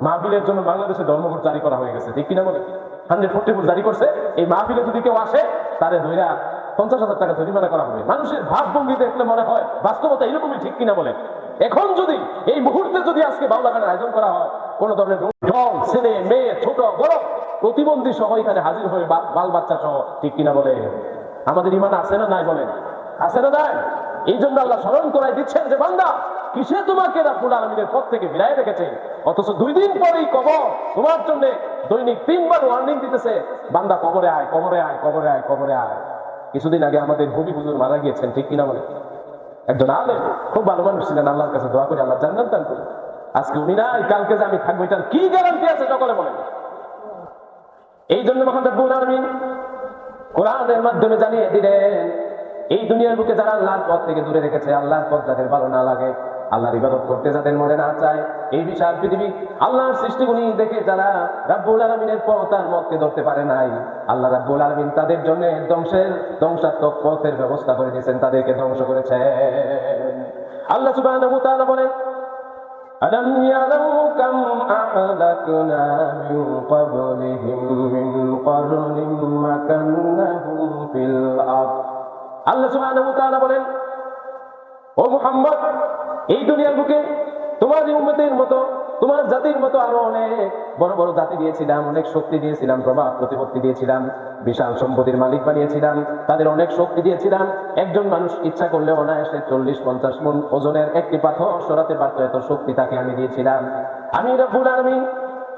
মাহফিলের জন্য বাংলাদেশে ধর্মঘট জারি করা হয়ে গেছে। ঠিক কিনা বলে? 144 জারি করছে। এই মাহফিলে যদি কেউ আসে, তারে ধইরা 50,000 টাকা জরিমানা করা হবে। মানুষের ভাবভঙ্গি দেখলে মনে হয় বাস্তবতা এরকমই। ঠিক কিনা বলে? এখন যদি এই মুহূর্তে যদি আজকে বাউলা গানের আয়োজন করা হয়, কোন ধরনের জল, ছেলে মেয়ে, ছোট বড়, প্রতিবন্ধী সহ এখানে হাজির হয়ে, বাল বাচ্চা সহ। ঠিক কিনা বলে? আমাদের ইমান আছে না নাই বলেন? আছে না নাই? এই জন্য আল্লাহ স্মরণ করাই দিচ্ছেন যে, বান্দা কিসে তোমাকে রাব্বুল আলামিনের পথ থেকে ফিরাই রেখেছে? অথচ 2 দিন পরেই কবর তোমার জন্য দৈনিক 3 বার ওয়ার্নিং দিতেছে, বান্দা কবরে আয়, কবরে আয়, কবরে আয়, কবরে আয়। কিছুদিন আগে আমাদের নবী হুজুর মারা গিয়েছেন। ঠিক কিনা বলে? একজন আলেম, খুব ভালো মানুষ ছিলেন। আল্লাহর কাছে দোয়া করি আল্লাহ জান্নাত দান করুন। আজকে উনি নাই, কালকে যে আমি থাকবো, এটার কি গ্যারান্টি আছে? সকলে বলেন। এই জন্য মহান রাব্বুল আলামিন কোরআনের মাধ্যমে জানিয়ে দিলেন, এই দুনিয়ার বুকে যারা আল্লাহর পথ থেকে দূরে রেখেছে, আল্লাহর পথ যাদের ভালো না লাগে, আল্লাহর ইবাদত করতে যাদের মনে না চায়, এই বিশাল পৃথিবী আল্লাহর সৃষ্টিগুলি দেখে যারা রাব্বুল আলামিনের পথ আর মতকে ধরতে পারে নাই, আল্লাহ রাব্বুল আলামিন তাদের জন্য ধ্বংসাত্মক পথের ব্যবস্থা করে দিয়েছেন, তাদেরকে ধ্বংস করেছেন। আল্লাহ সুবহানাহু ওয়া তাআলা বলেন, আলাম ইয়ারাউ কাম আহলাকনা মিন ক্বাবলিহিম মিন ক্বারনিন মাকান্নাহুম ফিল আরদ। আল্লাহ সুবহানাহু ওয়া তাআলা বলেন, ও মুহাম্মদ, এই দুনিয়ার বুকে তোমার উম্মতের মতো, তোমার জাতির মতো আরো অনেক বড় বড় জাতি দিয়েছিলাম, অনেক শক্তি দিয়েছিলাম, প্রভাব প্রতিপত্তি দিয়েছিলাম, বিশাল সম্পত্তির মালিক বানিয়েছিলাম, তাদের অনেক শক্তি দিয়েছিলাম। একজন মানুষ ইচ্ছা করলে অনায়াসে 40-50 মণ ওজনের একটি পাথর সরাতে পারত, এত শক্তি তাকে আমি দিয়েছিলাম। আমি রাব্বুল আলামিন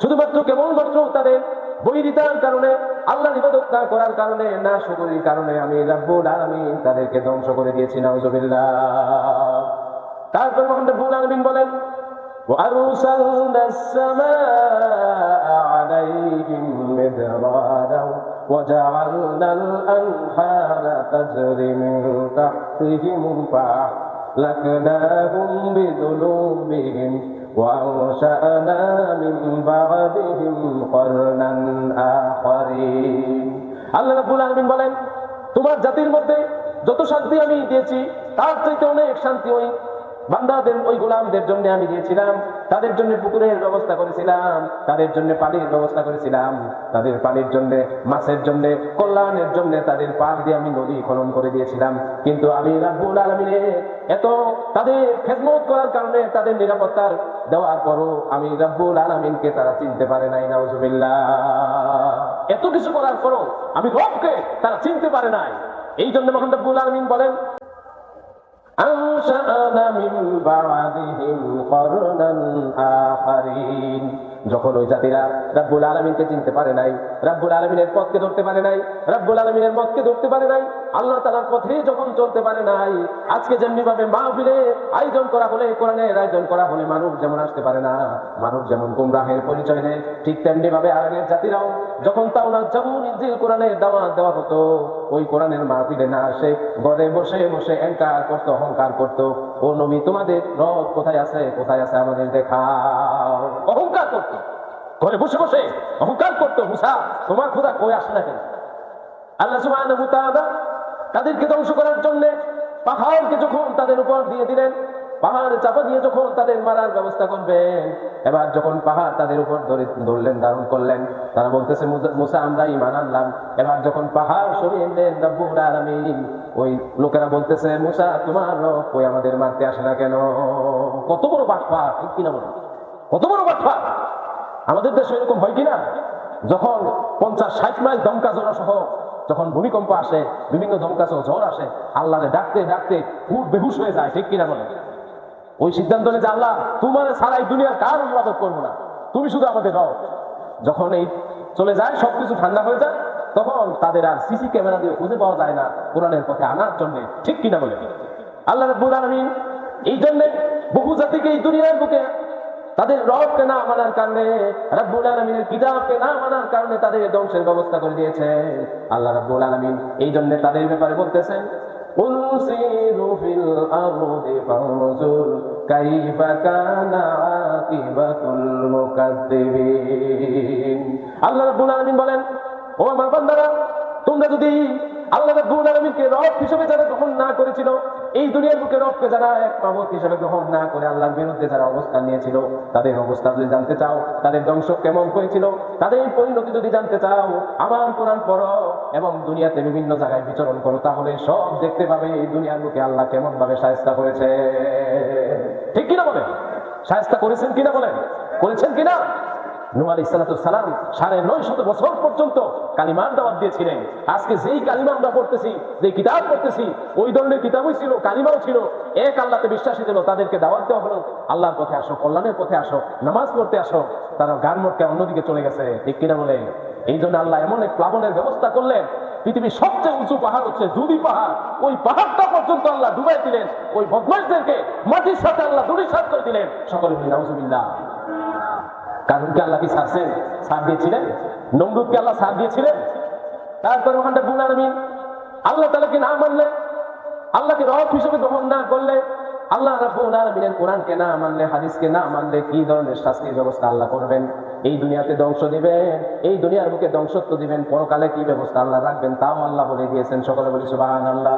শুধুমাত্র কেবলমাত্র তাদের বৈরিতার কারণে, আল্লাহর ইবাদত না করার কারণে, না শুকরির কারণে আমি রাব্বুল আলামিন তাদেরকে ধ্বংস করে দিয়েছি। নাউযুবিল্লাহ। তারপর মহান রাব্বুল আলামিন বলেন, وأرسلنا السماء عليهم مدرارا وجعلنا الأنهار تجري من تحتهم فأهلكناهم بذنوبهم وأنشأنا من بعدهم قرنا آخرين। আল্লাহ রাব্বুল আলামিন বলেন, তোমার জাতির মধ্যে যত শান্তি আমি দিয়েছি, তার চাইতে অনেক শান্তি ওই বান্দাদের, ওই গোলামদের জন্য আমি দিয়েছিলাম। তাদের জন্য পুকুরের ব্যবস্থা করেছিলাম, তাদের জন্য পানির ব্যবস্থা করেছিলাম, তাদের পানির জন্য, মাছের জন্য, কল্যাণের জন্য তাদের পার দিয়ে আমি নদী খনন করে দিয়েছিলাম। কিন্তু আমি রাব্বুল আলামিনের এত তাদের খেদমত করার কারণে, তাদের নিরাপত্তার দেওয়ার পরও আমি রাব্বুল আলামিনকে তারা চিনতে পারে নাই। নাউযুবিল্লাহ। এত কিছু করার পরও আমি রবকে তারা চিনতে পারে নাই। এই জন্য মহান রাব্বুল আলামিন বলেন, أنشأنا من بعدهم قرنا آخرين। যখন ওই জাতিরা রব্বুল আলামিনকে চিনতে পারে নাই, রব্বুল আলামিনের পথকে ধরতে পারে নাই, রব্বুল আলামিনের মতকে ধরতে পারে নাই, আল্লাহ তাআলার পথে যখন চলতে পারে নাই, আজকে যেমনি ভাবে মাহফিলে আয়োজন করা হলে, কোরআনের আয়োজন করা হলে মানুষ যেমন আসতে পারে না, মানুষ যেমন গুমরাহের পরিচয় নেয়, ঠিক তেমনি ভাবে আগের জাতিরাও যখন তাওরাত জাবুর ইনজিল কোরআনের দাওয়াত দেওয়া হতো, ওই কোরআনের মাহফিলে না আসে ঘরে বসে বসে এনকার করতো, অহংকার করতো, ও নবী তোমাদের রব কোথায় আছে, কোথায় আছে আমাদের দেখাও, অহংকার করতো, ঘরে বসে বসে অহংকার করতো, মুসা তোমার খোদা কই আসে না কেন? আল্লাহ সুবহানাহু ওয়া তাআলা তাদেরকে ধ্বংস করার জন্য পাহাড়কে যখন তাদের উপর দিয়ে দিলেন, পাহাড় চাপা দিয়ে যখন তাদের মারার ব্যবস্থা করবেন, এবার যখন পাহাড় তাদের উপর ধরলেন, ধারণ করলেন, তারা বলতেছে মুসা আমরা ঈমান আনলাম। এবার যখন পাহাড় সরিয়ে দিলেন রব্বুল আলামিন, ওই লোকেরা বলতেছে মুসা তোমার রব কই আমাদের মারতে আসে না কেন? কত বড় বাটপার, ঠিক কিনা বলেন? কত বড় বাটপার! আমাদের দেশে এরকম হয় কিনা, যখন 50-60 মাইল দমকা ঝড় সহ যখন ভূমিকম্প আসে, বিভিন্ন দমকা ঝড় আসে, আল্লাহরে ডাকতে ডাকতে খুব বেহুশ হয়ে যায়, ঠিক কিনা বলেন? ওই সিদ্ধান্ত নেই যে আল্লাহ তোমার ছাড়া এই দুনিয়ার কার ইবাদত করবো না, তুমি শুধু আমাদের রব। যখন এই চলে যায়, সবকিছু ঠান্ডা হয়ে যায়, তখন তাদের আর সিসি ক্যামেরা দিয়ে খুঁজে পাওয়া যায় না কোরআনের পথে আনার জন্য, ঠিক কিনা বলেন? আল্লাহ রাব্বুল আলামিন এই জন্য বহু জাতিকে এই দুনিয়ার বুকে তাদের রবকে না মানার কারণে, রব্বুল আলামিনের কিতাবকে না মানার কারণে তাদের ধ্বংসের ব্যবস্থা করে দিয়েছে। আল্লাহ রাব্বুল আলামিন এই জন্য তাদের ব্যাপারে বলতেছেন উনসিরু ফিল আরদি ফানজুর কাইফা কানা আকিবাতুল মুকাদ্দিবিন। আল্লাহ রাব্বুল আলামিন বলেন, ও আমার বান্দারা, তোমরা যদি আল্লাহ রাব্বুল আলামিনকে রব হিসেবে যারা গ্রহণ না করেছিল, এই দুনিয়ার বুকে রবকে যারা এক মাবুদ হিসেবে গ্রহণ না করে আল্লাহর বিরুদ্ধে যারা অবস্থান নিয়েছিল, তাদের অবস্থা যদি জানতে চাও, তাদের ধ্বংস কেমন হয়েছিল, তাদের পরিণতি যদি জানতে চাও, আমার কোরআন পড়ো এবং দুনিয়াতে বিভিন্ন জায়গায় বিচরণ করো, তাহলে সব দেখতে পাবে এই দুনিয়ার বুকে আল্লাহ কেমন ভাবে শায়েস্তা করেছে। ঠিক কিনা বলেন? শায়েস্তা করেছেন কিনা বলেন? করেছেন কিনা? নূহ আলাইহিস সালাম 950 বছর পর্যন্ত কালিমার দাওয়াত দিয়েছিলেন। আজকে যেই কালিমা আমরা পড়তেছি, যে কিতাব পড়তেছি, ওই ধরনের কিতাবই ছিল, কালিমাও ছিল, এক আল্লাহতে বিশ্বাসী ছিল, তাদেরকে দাওয়াত দেওয়া হলো আল্লাহর পথে আসো, কল্যাণের পথে আসো, নামাজ পড়তে আসো, তারা গান মোটকে অন্যদিকে চলে গেছে, ঠিক কিনা বলে? এই জন্য আল্লাহ এমন এক প্লাবনের ব্যবস্থা করলেন, পৃথিবীর সবচেয়ে উঁচু পাহাড় হচ্ছে জুদি পাহাড়, ওই পাহাড়টা পর্যন্ত আল্লাহ ডুবাই দিলেন, ওই বদমাশদেরকে মাটির সাথে আল্লাহ ধূলিসাৎ করে দিলেন। সকলে বলি নাউজুবিল্লাহ। কারণকে আল্লাহ কি ছাড়ছেন? ছাড় দিয়েছিলেন? নমরুদকে আল্লাহ ছাড় দিয়েছিলেন? তারপরে ওখানটা রব্বুল আলামিন আল্লাহ তাআলাকে না মানলে, আল্লাহকে রব হিসেবে গ্রহণ না করলে, আল্লাহ রাব্বুল আলামিনের কোরআনকে না মানলে, হাদিসকে না মানলে কি ধরনের শাস্তির ব্যবস্থা আল্লাহ করবেন? এই দুনিয়াতে ধ্বংস দিবেন, এই দুনিয়ার বুকে ধ্বংসত্ব দিবেন, পরকালে কি ব্যবস্থা আল্লাহ রাখবেন তাও আল্লাহ বলে দিয়েছেন। সকলে বলি সুবহানাল্লাহ।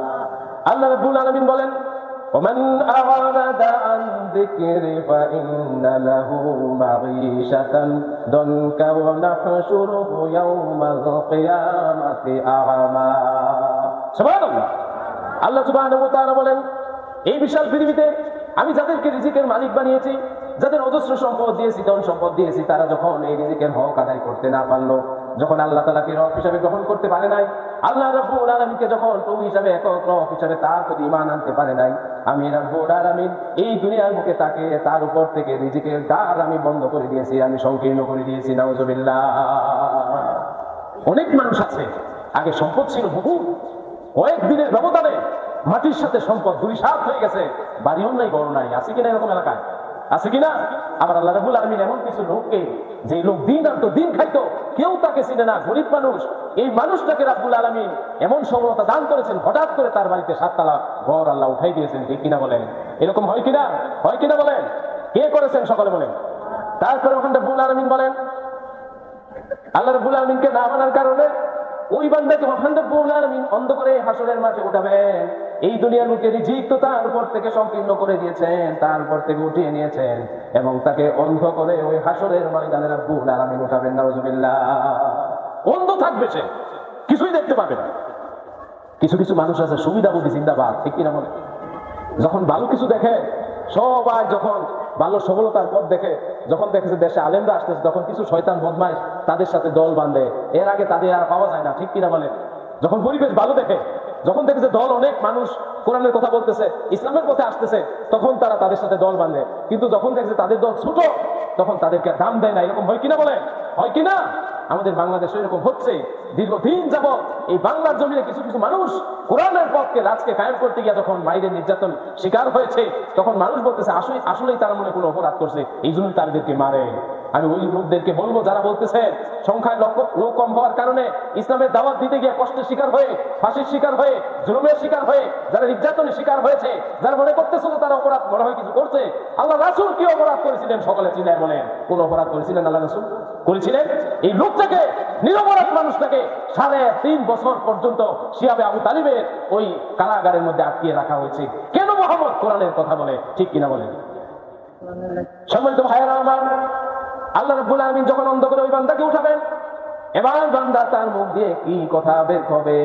আল্লাহ রাব্বুল আলামিন বলেন, ومن أعرض عن ذكري فإن له معيشة ضنكا ونحشره يوم القيامة أعمى। সুবহানাল্লাহ। আল্লাহ সুবহানাহু ওয়া তাআলা বলেন, এই বিশাল পৃথিবীতে আমি যাদেরকে রিজিকের মালিক বানিয়েছি, যাদের অজস্র সম্পদ দিয়েছি, ধন সম্পদ দিয়েছি, তারা যখন এই রিজিকের হক আদায় করতে না পারলো, যখন আল্লাহ তাআলাকে রব হিসেবে গ্রহণ করতে পারে নাই, আল্লাহ রাব্বুল আলামিনকে যখন প্রভু হিসেবে, একক রব হিসেবে তার প্রতি ঈমান আনতে পারে নাই, আমি রাব্বুল আলামিন এই দুনিয়ার বুকে তাকে তার উপর থেকে রিজিকের দ্বার আমি বন্ধ করে দিয়েছি, আমি সংকীর্ণ করে দিয়েছি। নাউজুবিল্লাহ। অনেক মানুষ আছে আগে সম্পদ ছিল বহু, কয়েকদিনের ব্যবধানে মাটির সাথে সম্পদ ধূলিসাৎ হয়ে গেছে, বাড়িও নাই, ঘর নাই। আছে কিনা এরকম এলাকায়? আছে কিনা? আবার আল্লাহ রাব্বুল আলামিন এমন কিছু লোককে, যে লোক দিন আনতো, দিন খাইতো, কেউ তাকে চিনে না, গরিব মানুষ, এই মানুষটাকে রাব্বুল আলামিন এমন সফলতা দান করেছেন, হঠাৎ করে তার বাড়িতে 7 তলা ঘর আল্লাহ উঠাই দিয়েছেন। ঠিক কিনা বলেন? এরকম হয় কিনা? হয় কিনা বলেন? কে করেছেন? সকলে বলেন। তারপরে ওখানে রাব্বুল আলামিন বলেন, আল্লাহ রাব্বুল আলামিনকে না মানার কারণে ওই বান্দাকে রাব্বুল আলামিন অন্ধ করে হাসরের মাঠে উঠাবেন। এই দুনিয়ার বুকে রিজিক তো তার উপর থেকে সংকীর্ণ করে দিয়েছেন, তার উপর থেকে উঠিয়ে নিয়েছেন এবং তাকে অন্ধ করে ওই হাসরের ময়দানে রাব্বুল আলামিন উঠাবেন। নাউজুবিল্লাহ। অন্ধ থাকবে সে, কিছুই দেখতে পাবে না। কিছু কিছু মানুষ আছে সুবিধাভোগী জিন্দাবাদ, ঠিক কিনা বলে? যখন ভালো কিছু দেখে, সবাই যখন ভালো সফলতার পথ দেখে, যখন দেখেছে দেশে আলেমরা আসতেছে, তখন কিছু শয়তান বদমাইশ তাদের সাথে দল বাঁধে, এর আগে তাদের আর পাওয়া যায় না। ঠিক কিনা বলে? যখন পরিবেশ ভালো দেখে, যখন দেখেছে দল অনেক মানুষ কোরআনের কথা বলতেছে, ইসলামের পথে আসতেছে, তখন তারা তাদের সাথে দল বাঁধে। কিন্তু যখন দেখছে তাদের দল ছোট, তখন তাদেরকে দাম দেয় না। এরকম হয় কিনা বলে? হয় কিনা? আমাদের বাংলাদেশে এরকম হচ্ছে। দীর্ঘদিন যাবৎ এই বাংলার জমিনে কিছু কিছু মানুষ কোরআনের পথকে, রাজকে কায়েম করতে গিয়ে যখন মায়ের নির্যাতন শিকার হয়েছে, তখন মানুষ বলতেছে আসলেই তারা মনে কোনো অপরাধ করছে, এই জন্য তাদেরকে মারে। আমি ওই লোকদেরকে বলবো যারা বলতেছে সংখ্যায় লোক কম হওয়ার কারণে ইসলামের দাওয়াত দিতে গিয়ে কষ্টের শিকার হয়ে, ফাঁসির শিকার হয়ে, জুলুমের শিকার হয়ে, যারা নির্যাতনের শিকার হয়েছে, যারা মনে করতেছিল তারা অপরাধ মনে হয় কিছু করছে, আল্লাহ রাসূল কি অপরাধ করেছিলেন সকলে চিন্তায় বলেন? কোন অপরাধ করেছিলেন আল্লাহ রাসূল? করেছিলেন? এই লোকটাকে, নিরপরাধ মানুষটাকে 3.5 বছর পর্যন্ত শিয়াবে আবু তালিবের ওই কারাগারের মধ্যে আটকিয়ে রাখা হয়েছে। কেন? মুহাম্মদ কোরআনের কথা বলে, ঠিক কিনা বলেন? সম্মানিত ভাইয়েরা আমার, আল্লাহ রাব্বুল আলামিন যখন অন্ধ করে ওই বান্দাকে উঠাবেন, এবার বান্দা তার মুখ দিয়ে কি কথা বের হবে?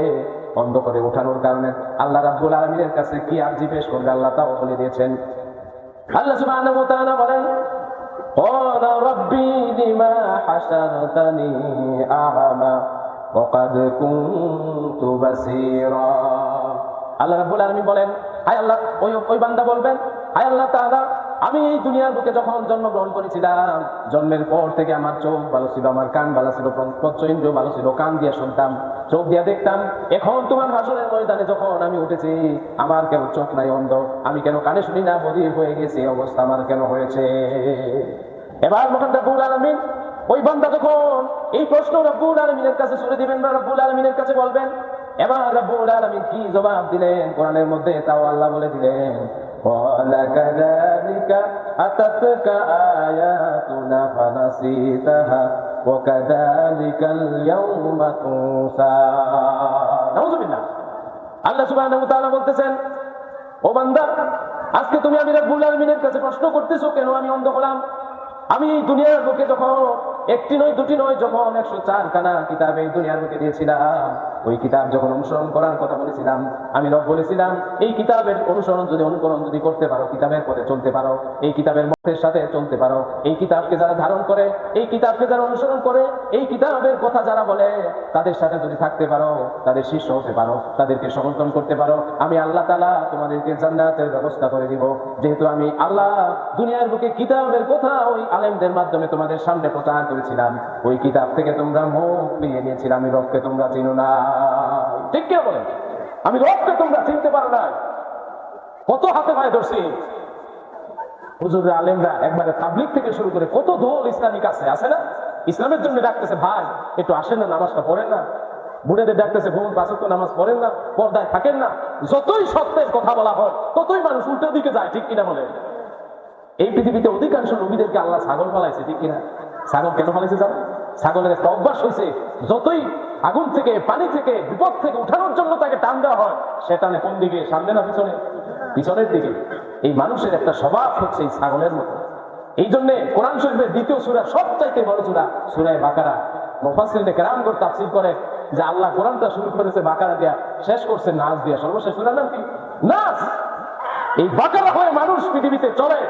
অন্ধ করে উঠানোর কারণে আল্লাহ রাব্বুল আলামিনের কাছে কি আরজি পেশ করবে আল্লাহ তাও বলে দিয়েছেন। আল্লাহ সুবহানাহু ওয়া তাআলা বলেন, قال ربي لما حشرتني أعمى وقد كنت بصيرا। আল্লাহ রাব্বুল আলামিন বলেন, হায় আল্লাহ, ওই বান্দা বলবেন, হায় আল্লাহ তাআলা, আমি এই দুনিয়ার বুকে যখন জন্মগ্রহণ করেছিলাম, জন্মের পর থেকে আমার চোখ ভালো ছিল, আমার কান ভালো ছিল, পঞ্চেন্দ্রিয় ভালো ছিল, কান দিয়ে শুনতাম, চোখ দিয়ে দেখতাম। এখন তোমার হাসরের ময়দানে যখন আমি উঠেছি, আমার কেন চোখ নাই, অন্ধ? আমি কেন কানে শুনি না, বধির হয়ে গেছি, অবস্থা আমার কেন হয়েছে? এবার মহান রব্বুল আলামিন ওই বান্দা যখন এই প্রশ্ন রব্বুল আলামিনের কাছে ছুড়ে দিবেন বা রব্বুল আলামিনের কাছে বলবেন, এবার রব্বুল আলামিন কি জবাব দিলেন কোরআনের মধ্যে? তাও আল্লাহ বলে দিলেন, قال كذلك أتتك آياتنا فنسيتها وكذلك اليوم تنسى। নাউযুবিল্লাহ। আল্লাহ সুবহানাহু ওয়া তাআলা বলতেছেন, ও বান্দা, আজকে তুমি আমি রব্বুল আলামিনের কাছে প্রশ্ন করতেছো কেন আমি অন্ধ হলাম? আমি এই দুনিয়ার বুকে যখন একটি নয় দুটি নয়, যখন 104 খানা কিতাব এই দুনিয়ার বুকে দিয়েছিলাম, ওই কিতাব যখন অনুসরণ করার কথা বলেছিলাম, আমি রব বলেছিলাম এই কিতাবের অনুসরণ যদি, অনুকরণ যদি করতে পারো, কিতাবের পথে চলতে পারো, এই কিতাবের মতের সাথে চলতে পারো, এই কিতাবকে যারা ধারণ করে, এই কিতাবকে যারা অনুসরণ করে, এই কিতাবের কথা যারা বলে, তাদের সাথে যদি থাকতে পারো, তাদের শিষ্য হতে পারো, তাদেরকে সমর্থন করতে পারো, আমি আল্লাহ তাআলা তোমাদেরকে জান্নাতের ব্যবস্থা করে দিব। যেহেতু আমি আল্লাহ দুনিয়ার বুকে কিতাবের কথা ওই আলেমদের মাধ্যমে তোমাদের সামনে প্রচার করেছিলাম, ওই কিতাব থেকে তোমরা মুখ ফিরিয়ে নিয়েছিলাম, আমি রবকে তোমরা চিনো না। ঠিক কে বলেন? আমি রবকে তোমরা চিনতে পারো না। কত হাতে পায়ে ধরছি হুজুর আলেমরা, একবারে তাবলীগ থেকে শুরু করে কত দল ইসলামিক আছে না, ইসলামের জন্য ডাকতেছে, ভাই একটু আসেন না, নামাজটা পড়েন না। বুড়েদের ডাকতেছে, ভুল 5 ওয়াক্ত নামাজ পড়েন না, পর্দায় থাকেন না। যতই সত্যের কথা বলা হয়, ততই মানুষ উল্টো দিকে যায়, ঠিক কিনা বলেন? এই পৃথিবীতে অধিকাংশ নবীদেরকে আল্লাহ ছাগল পালাইছে, ঠিক কিনা? ছাগল কেন পালাইছে জানো? ছাগলের একটা অভ্যাস হয়েছে, যতই আগুন থেকে, পানি থেকে, বিপদ থেকে উঠানোর জন্য তাকে টান দেওয়া হয়, সে টানে কোন দিকে? সামনে না পিছনে? পিছনের দিকে। এই মানুষের একটা স্বভাব হচ্ছে এই ছাগলের মতো। এই জন্য কোরআন শরীফের 2য় সূরা, সবচাইতে বড় সূরা, সূরা বাকারা, মুফাসসিরিনে কেরামগণ তাফসীর করে যে আল্লাহ কোরআনটা শুরু করেছে বাকারা দিয়া, শেষ করছে নাস দিয়া। সর্বশেষ সূরার নাম কি? নাস। এই বাকারা হয়ে মানুষ পৃথিবীতে চলে।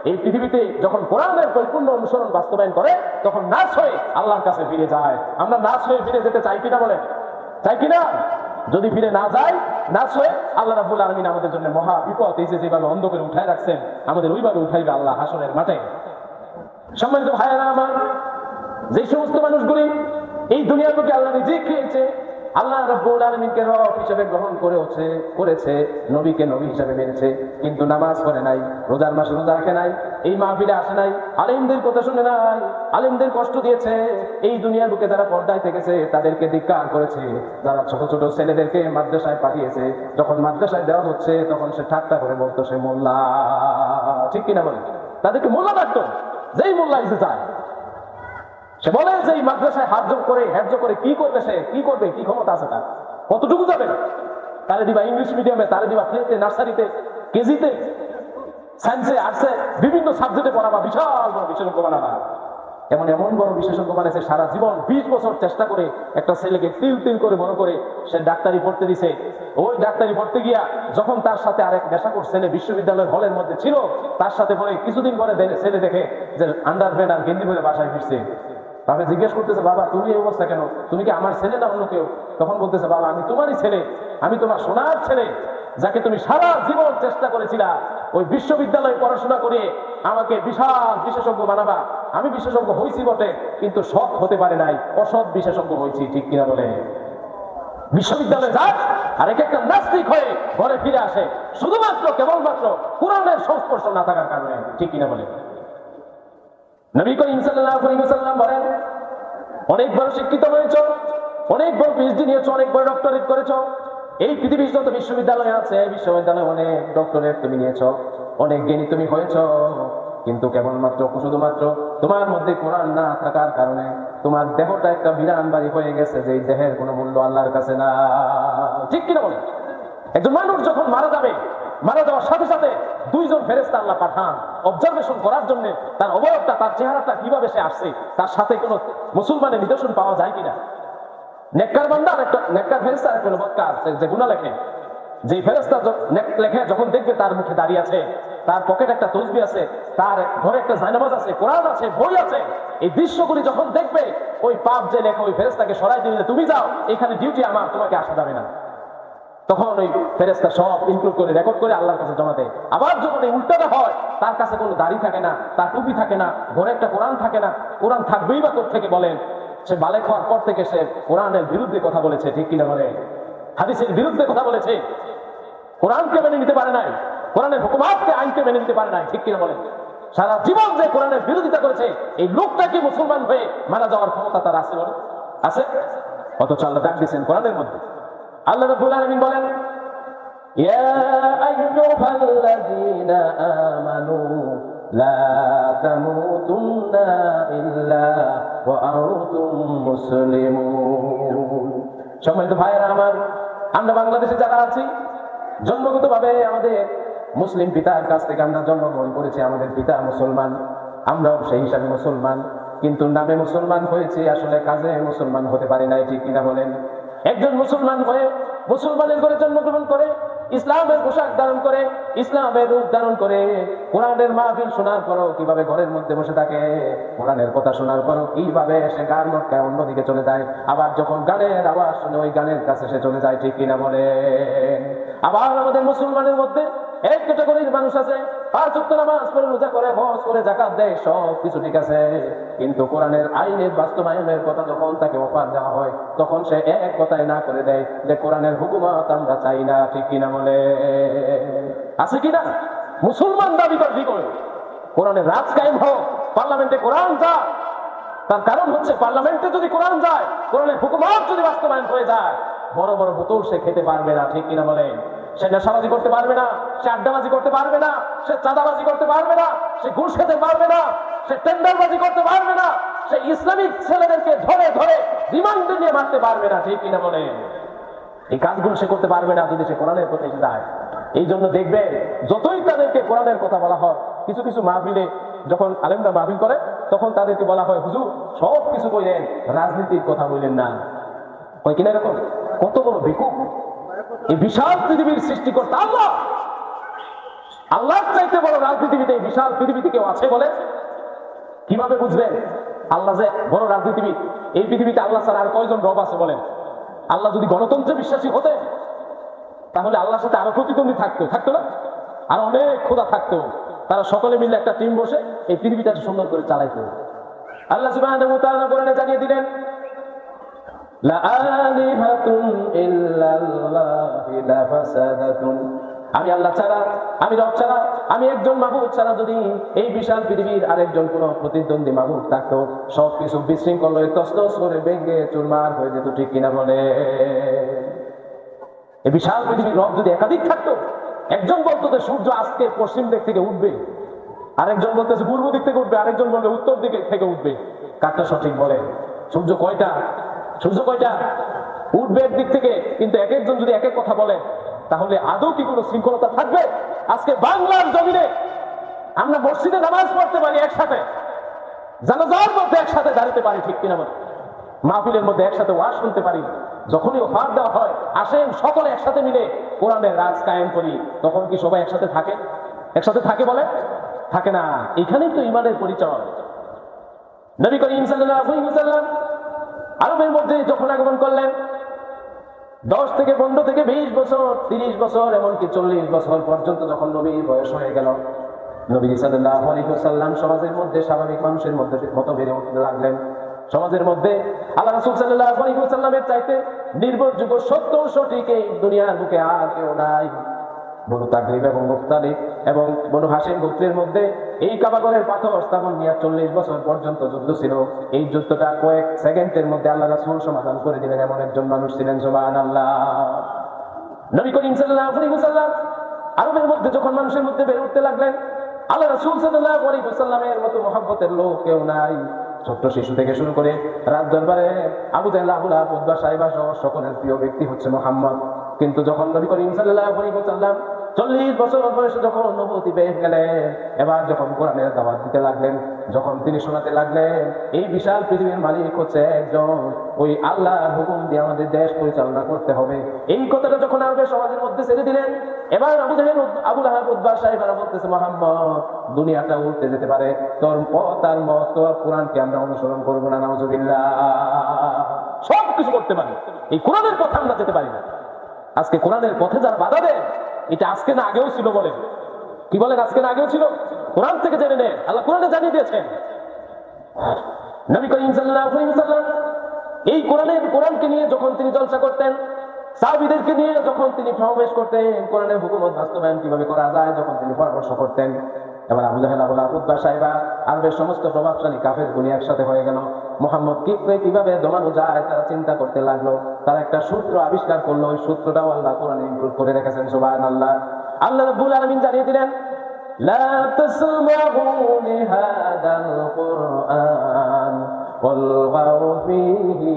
এই পৃথিবীতে যখন কোরআনের পরিপূর্ণ অনুসরণ বাস্তবায়ন করে, তখন নাস হয়ে আল্লাহর কাছে ফিরে যায়। আমরা নাস হয়ে ফিরে যেতে চাই কিনা বলেন? চাই কিনা? যদি ফিরে না যায়, নাস হয়ে, আল্লাহ রাব্বুল আলামিন আমাদের জন্য মহা বিপদ, এই যে যেভাবে অন্ধ করে উঠায় রাখছেন, আমাদের ওইভাবে উঠাইবে আল্লাহ হাসরের মাঠে। সম্মানিত ভাইয়েরা আমার, যে সমস্ত মানুষগুলি এই দুনিয়ার বুকে আল্লাহ রিজিক খেয়েছে, আল্লাহ রাব্বুল আলামিনকে রব হিসেবে গ্রহণ করেছে, নবীকে নবী হিসেবে মেনেছে, কিন্তু নামাজ পড়ে নাই, রোজার মাসে রোজা রাখে নাই, এই মাহফিলে আসে নাই, আলেমদের কথা শুনে নাই, আলেমদের কষ্ট দিয়েছে, এই দুনিয়ার বুকে যারা পর্দায় থেকেছে তাদেরকে ধিক্কার করেছে, যারা ছোট ছোট ছেলেদেরকে মাদ্রাসায় পাঠিয়েছে, যখন মাদ্রাসায় দেওয়া হচ্ছে তখন সে ঠাট্টা করে বলতো সে মোল্লা, ঠিক কিনা বলে? তাদেরকে মোল্লা ডাকতো, যেই মোল্লা এসে যায়। সে বলে যে এই মাদ্রাসায় হাফজ করে কি করবে, সে কি করবে, কি ক্ষমতা আছে তার, কতটুকু যাবে? তারে দিবা ইংলিশ মিডিয়ামে, তারে দিবা প্লেতে, নার্সারিতে, কেজিতে, সায়েন্সে, আর্টসে, বিভিন্ন সাবজেক্টে পড়াবা, বিশাল বড় বিশেষজ্ঞ বানাবা। এমন বড় বিশেষজ্ঞ বানাইছে, সারা জীবন 20 বছর চেষ্টা করে একটা ছেলেকে তিল করে বড় করে সে ডাক্তারি পড়তে দিছে। ওই ডাক্তারি পড়তে গিয়া যখন তার সাথে আরেক নেশাখোর ছেলে বিশ্ববিদ্যালয়ের হলের মধ্যে ছিল, তার সাথে পরে কিছুদিন পরে ছেলে দেখে যে আন্ডারপ্যান্ট আর গেঞ্জি পরে বাসায় ফিরছে। তাকে জিজ্ঞেস করতেছে, বাবা তুমি এই অবস্থা কেন? তুমি কি আমার ছেলে না অন্য কেউ? তখন বলতেছে, বাবা আমি তোমারই ছেলে, আমি তোমার সোনার ছেলে, যাকে তুমি সারা জীবন চেষ্টা করেছিলা ওই বিশ্ববিদ্যালয়ে পড়াশোনা করে আমাকে বিশাল বিশেষজ্ঞ বানাবা, আমি বিশেষজ্ঞ হয়েছি বটে, কিন্তু সৎ হতে পারে নাই, অসৎ বিশেষজ্ঞ হয়েছি, ঠিক কিনা বলে? বিশ্ববিদ্যালয়ে যায় আর এক একটা নাস্তিক হয়ে ঘরে ফিরে আসে, শুধুমাত্র কেবলমাত্র কোরআনের সংস্পর্শ না থাকার কারণে, ঠিক কিনা বলে? নবী করিম সাল্লাল্লাহু আলাইহি ওয়াসাল্লাম বলেন, অনেক বড় শিক্ষিত হয়েছো, অনেক বড় পিএইচডি নিয়েছো, অনেক বড় ডক্টরেট করেছো, এই পৃথিবীর যত বিশ্ববিদ্যালয় আছে বিশ্ববিদ্যালয়ে অনেক ডক্টরেট তুমি নিয়েছো, অনেক জ্ঞানী তুমি হয়েছো, কিন্তু কেবলমাত্র শুধুমাত্র তোমার মধ্যে কোরআন না থাকার কারণে তোমার দেহটা একটা বিরান বাড়ি হয়ে গেছে, যে দেহের কোনো মূল্য আল্লাহর কাছে না, ঠিক কিনা বলে? একজন মানুষ যখন মারা যাবে, মারা যাওয়ার সাথে সাথে দুইজন ফেরেশতা আল্লাহ পাঠান অবজারভেশন করার জন্য তার অবয়বটা, তার চেহারাটা কিভাবে সে আসছে, তার সাথে কোনো মুসলমানের নিদর্শন পাওয়া যায় কিনা। নেককার বান্দা আর একটা নেককার ফেরেশতা, আর একটা বদকার যে গুনাহ লেখে, যে ফেরেশতা লেখে যখন দেখবে তার মুখে দাঁড়িয়ে আছে, তার পকেটে একটা তসবিহ আছে, তার ঘরে একটা জায়নামাজ আছে, কোরআন আছে, বই আছে, এই দৃশ্যগুলি যখন দেখবে ওই পাপ যে লেখা ওই ফেরেশতাকে সরাই দিলে, তুমি যাও, এখানে ডিউটি আমার, তোমাকে আসা যাবে না। তখন ওই ফেরেশতা সব ইনক্লুড করে রেকর্ড করে আল্লাহর কাছে জমা দেয়। আবার যখন এই উল্টাটা হয়, তার কাছে কোনো দাড়ি থাকে না, তার টুপি থাকে না, ঘরে একটা কোরআন থাকে না, কোরআন থাকবেই বা কোথা থেকে বলেন? সে বালেক হওয়ার পর থেকে সে কোরআনের বিরুদ্ধে কথা বলেছে, ঠিক কিনা বলে? হাদিসের বিরুদ্ধে কথা বলেছে, কোরআনকে মেনে নিতে পারে নাই, কোরআনের হুকুমাতকে, আইনকে মেনে নিতে পারে নাই, ঠিক কিনা বলে? সারা জীবন যে কোরআনের বিরোধিতা করেছে, এই লোকটাকে মুসলমান হয়ে মারা যাওয়ার ক্ষমতা তার আছে বলে? আছে? অথচ আল্লাহ ডাক দিয়েছেন কোরআনের মধ্যে। আল্লাহ রাব্বুল আলামিন বলেন, ইয়া আইয়ুহাল্লাযীনা আমানু লা তামুতুন্না ইল্লা ওয়া আনতুম মুসলিমুন। সম্মানিত ভাইরা আমার, আমরা বাংলাদেশে যারা আছি, জন্মগতভাবে আমাদের মুসলিম পিতার কাছ থেকে আমরা জন্মগ্রহণ করেছি, আমাদের পিতা মুসলমান, আমরাও সেই হিসাবে মুসলমান, কিন্তু নামে মুসলমান হয়েছে, আসলে কাজে মুসলমান হতে পারি নাই, ঠিক কিনা বলেন? একজন মুসলমান হয়ে মুসলমানের ঘরে জন্মগ্রহণ করে, ইসলামের পোশাক ধারণ করে, ইসলামের রূপ ধারণ করে, কোরআনের মাহফিল শোনার পরও কিভাবে ঘরের মধ্যে বসে থাকে, কোরআনের কথা শোনার পরও কিভাবে সে গান মটকায় অন্যদিকে চলে যায়, আবার যখন গানের আওয়াজ শুনে ওই গানের কাছে সে চলে যায়, ঠিক কিনা বলে? আবার আমাদের মুসলমানের মধ্যে এক ক্যাটাগরির মানুষ আছে, 5 ওয়াক্ত নামাজ পড়ে, রোজা করে, হজ করে, যাকাত দেয়, সব কিছু ঠিক আছে, কিন্তু কোরআনের আইনের বাস্তবায়নের কথা যখন তাকে অফার দেওয়া হয়, তখন সে এক কথায় না করে দেয় যে কোরআনের হুকুমত আমরা চাই না, ঠিক কিনা বলে? আছে কিনা? মুসলমান দাবি করে কোরআনের রাজ কায়েম হোক, পার্লামেন্টে কোরআন যায়, তার কারণ হচ্ছে পার্লামেন্টে যদি কোরআন যায়, কোরআনের হুকুমত যদি বাস্তবায়ন হয়ে যায়, বড় বড় বোতল সে খেতে পারবে না, ঠিক কিনা বলে? সে নেশাবাজি করতে পারবে না, সে আড্ডাবাজি করতে পারবে না, সে চাঁদাবাজি করতে পারবে না, সে ঘুষ খেতে পারবে না, সে টেন্ডারবাজি করতে পারবে না, সে ইসলামিক ছেলেদেরকে ধরে ধরে রিমান্ডে নিয়ে মারতে পারবে না, ঠিক কিনা বলে? এই কাজগুলো সে করতে পারবে না যদি সে কোরআনের পথে যায়। এই জন্য দেখবে যতই তাদেরকে কোরআনের কথা বলা হয়, কিছু কিছু মাহফিলে যখন আলেমরা মাহফিল করে, তখন তাদেরকে বলা হয়, হুজুর সব কিছু বললেন, রাজনীতির কথা বললেন না। ওই কিনা এরকম? কত বড় বেকুব! এই বিশাল পৃথিবীর সৃষ্টিকর্তা আল্লাহ, আল্লাহর চাইতে বড় রাজনীতিবিদ এই বিশাল পৃথিবীতে কেউ আছে বলে? কিভাবে বুঝবেন আল্লাহ যে বড় রাজনীতিবিদ? এই পৃথিবীতে আল্লাহ ছাড়া আর কয়জন রব আছে বলেন? আল্লাহ যদি গণতন্ত্রে বিশ্বাসী হতে, তাহলে আল্লাহর সাথে আরো প্রতিদ্বন্দ্বী থাকতো না? আর অনেক খোদা থাকতো, তারা সকলে মিলে একটা টিম বসে এই পৃথিবীটাকে সুন্দর করে চালাইতো। আল্লাহ সুবহানাহু ওয়া তাআলা কোরআনে জানিয়ে দিলেন, লা আলিহাতুন ইল্লাল্লাহি লা ফাসাদাতুন, আমি আল্লাহ ছাড়া, আমি রব ছাড়া, আমি একজন মাবুদ ছাড়া যদি এই বিশাল পৃথিবীর আরেকজন কোন প্রতিদ্বন্দ্বী মাবুদ থাকতো, সবকিছু বিশৃঙ্খল হয়ে তছনছ করে ভেঙে চুরমার হয়ে যেত, ঠিক কিনা বলে? এই বিশাল পৃথিবীর রব যদি একাধিক থাকতো, একজন বলতো যে সূর্য আজকে পশ্চিম দিক থেকে উঠবে, আরেকজন বলতেছে পূর্ব দিক থেকে উঠবে, আরেকজন বলবে উত্তর দিক থেকে উঠবে, কারটা সঠিক বলে? সূর্য কয়টা? সূর্য কয়টা? উঠবে এক দিক থেকে, কিন্তু এক একজন যদি এক এক কথা বলে, তাহলে আদৌ কি কোনো শৃঙ্খলতা থাকবে? আজকে বাংলার জমিনে আমরা মসজিদে নামাজ পড়তে পারি একসাথে, জানাজার মধ্যে একসাথে দাঁড়াতে পারি, ঠিক কিনা বলে? মাহফিলের মধ্যে একসাথে ওয়াজ শুনতে পারি, যখনই অফার দেওয়া হয় আসেন সকলে একসাথে মিলে কোরআনের রাজ কায়েম করি, তখন কি সবাই একসাথে থাকে? একসাথে থাকে বলে? থাকে না। এখানেই তো ঈমানের পরিচয়। নবী করিম সাল্লাল্লাহু আলাইহি ওয়াসাল্লাম আরবের মধ্যে যখন আগমন করলেন, 10 থেকে 15 থেকে 20 বছর, 30 বছর, এমনকি 40 বছর পর্যন্ত যখন নবীর বয়স হয়ে গেল, নবী সাল্লাল্লাহু আলাইহি ওয়াসাল্লাম সমাজের মধ্যে স্বাভাবিক মানুষের মধ্যে মতো বেড়ে উঠতে লাগলেন। সমাজের মধ্যে আল্লাহ রাসূল সাল্লাল্লাহু আলাইহি ওয়াসাল্লামের চাইতে নির্ভরযোগ্য সত্য সঠিক এই দুনিয়ার বুকে আর কেউ নাই। বনু তাগলিব এবং মুখতালিব এবং বনু হাশিম গোত্রের মধ্যে এই কাবাগরের পাথর স্থাপন নিয়ে 40 বছর পর্যন্ত যুদ্ধ ছিল। এই যুদ্ধটা কয়েক সেকেন্ডের মধ্যে আল্লাহ রাসূল সমাধান করে দিলেন, এমন একজন মানুষ ছিলেন। সুবহানাল্লাহ। নবী করিম সাল্লাল্লাহু আলাইহি ওয়াসাল্লাম আরবের মধ্যে যখন মানুষের মধ্যে বেড়ে উঠতে লাগলেন, আল্লাহ রাসূল সাল্লাল্লাহু আলাইহি ওয়াসাল্লামের মতো মহব্বতের লোক কেউ নাই। ছোট্ট শিশু থেকে শুরু করে রাজ দরবারে আবু জাহল, আবু লাহাব, উতবা, সাইবা সহ সকলের প্রিয় ব্যক্তি হচ্ছে মুহাম্মদ। কিন্তু যখন নবী করিম সাল্লাল্লাহু আলাইহি ওয়াসাল্লাম 40 বছর বয়সে যখন নবুয়তি পেয়ে গেলেন, এবার যখন কোরআনের দাওয়াত দিতে লাগলেন, যখন তিনি শোনাতে লাগলেন এই বিশাল পৃথিবীর মালিক হচ্ছে একজন, ওই আল্লাহর হুকুম দিয়ে আমাদের দেশ পরিচালনা করতে হবে, এই কথাটা যখন আরবের সমাজের মধ্যে ছেড়ে দিলেন, এবার আবু জাহল, আবু লাহাব, উতবা, সাইবারা বলতেছে, মুহাম্মদ দুনিয়াটা উল্টে যেতে পারে, তোর পথ আর মত, তোর কোরআনকে আমরা অনুসরণ করবো না, নাউজুবিল্লাহ। সব কিছু করতে পারি, এই কোরআনের পথে আমরা যেতে পারি না। আজকে কোরআনের পথে যারা বাধা দেয়, এটা আজকে না আগেও ছিল বলেন? কি বলেন? আজকে না আগেও ছিল? কোরআন থেকে জেনে নেন, আল্লাহ কোরআনে জানিয়ে দিয়েছেন। নবী করিম সাল্লাল্লাহু আলাইহি ওয়াসাল্লাম এই কোরআনকে নিয়ে যখন তিনি জলসা করতেন, সাহাবীদেরকে নিয়ে যখন তিনি সমাবেশ করতেন, কোরআনের হুকুমত বাস্তবায়ন কিভাবে করা যায় যখন তিনি পরামর্শ করতেন, এবার আবু জাহল, আবু লাহাব, উতবা, সাইবা আরবের সমস্ত প্রভাবশালী কাফের গুলি একসাথে হয়ে গেল। মুহাম্মদ কিভাবে দমানো যায় তারা চিন্তা করতে লাগলো। তারা একটা সূত্র আবিষ্কার করলো, ওই সূত্রটাও আল্লাহ কোরআনে ইনক্লুড করে রেখেছেন। সুবহানাল্লাহ। আল্লাহ রাব্বুল আলামিন জানিয়ে দিলেন, লা তাসমাউ লিহাদাল কুরআন ওয়ালগাউ ফীহি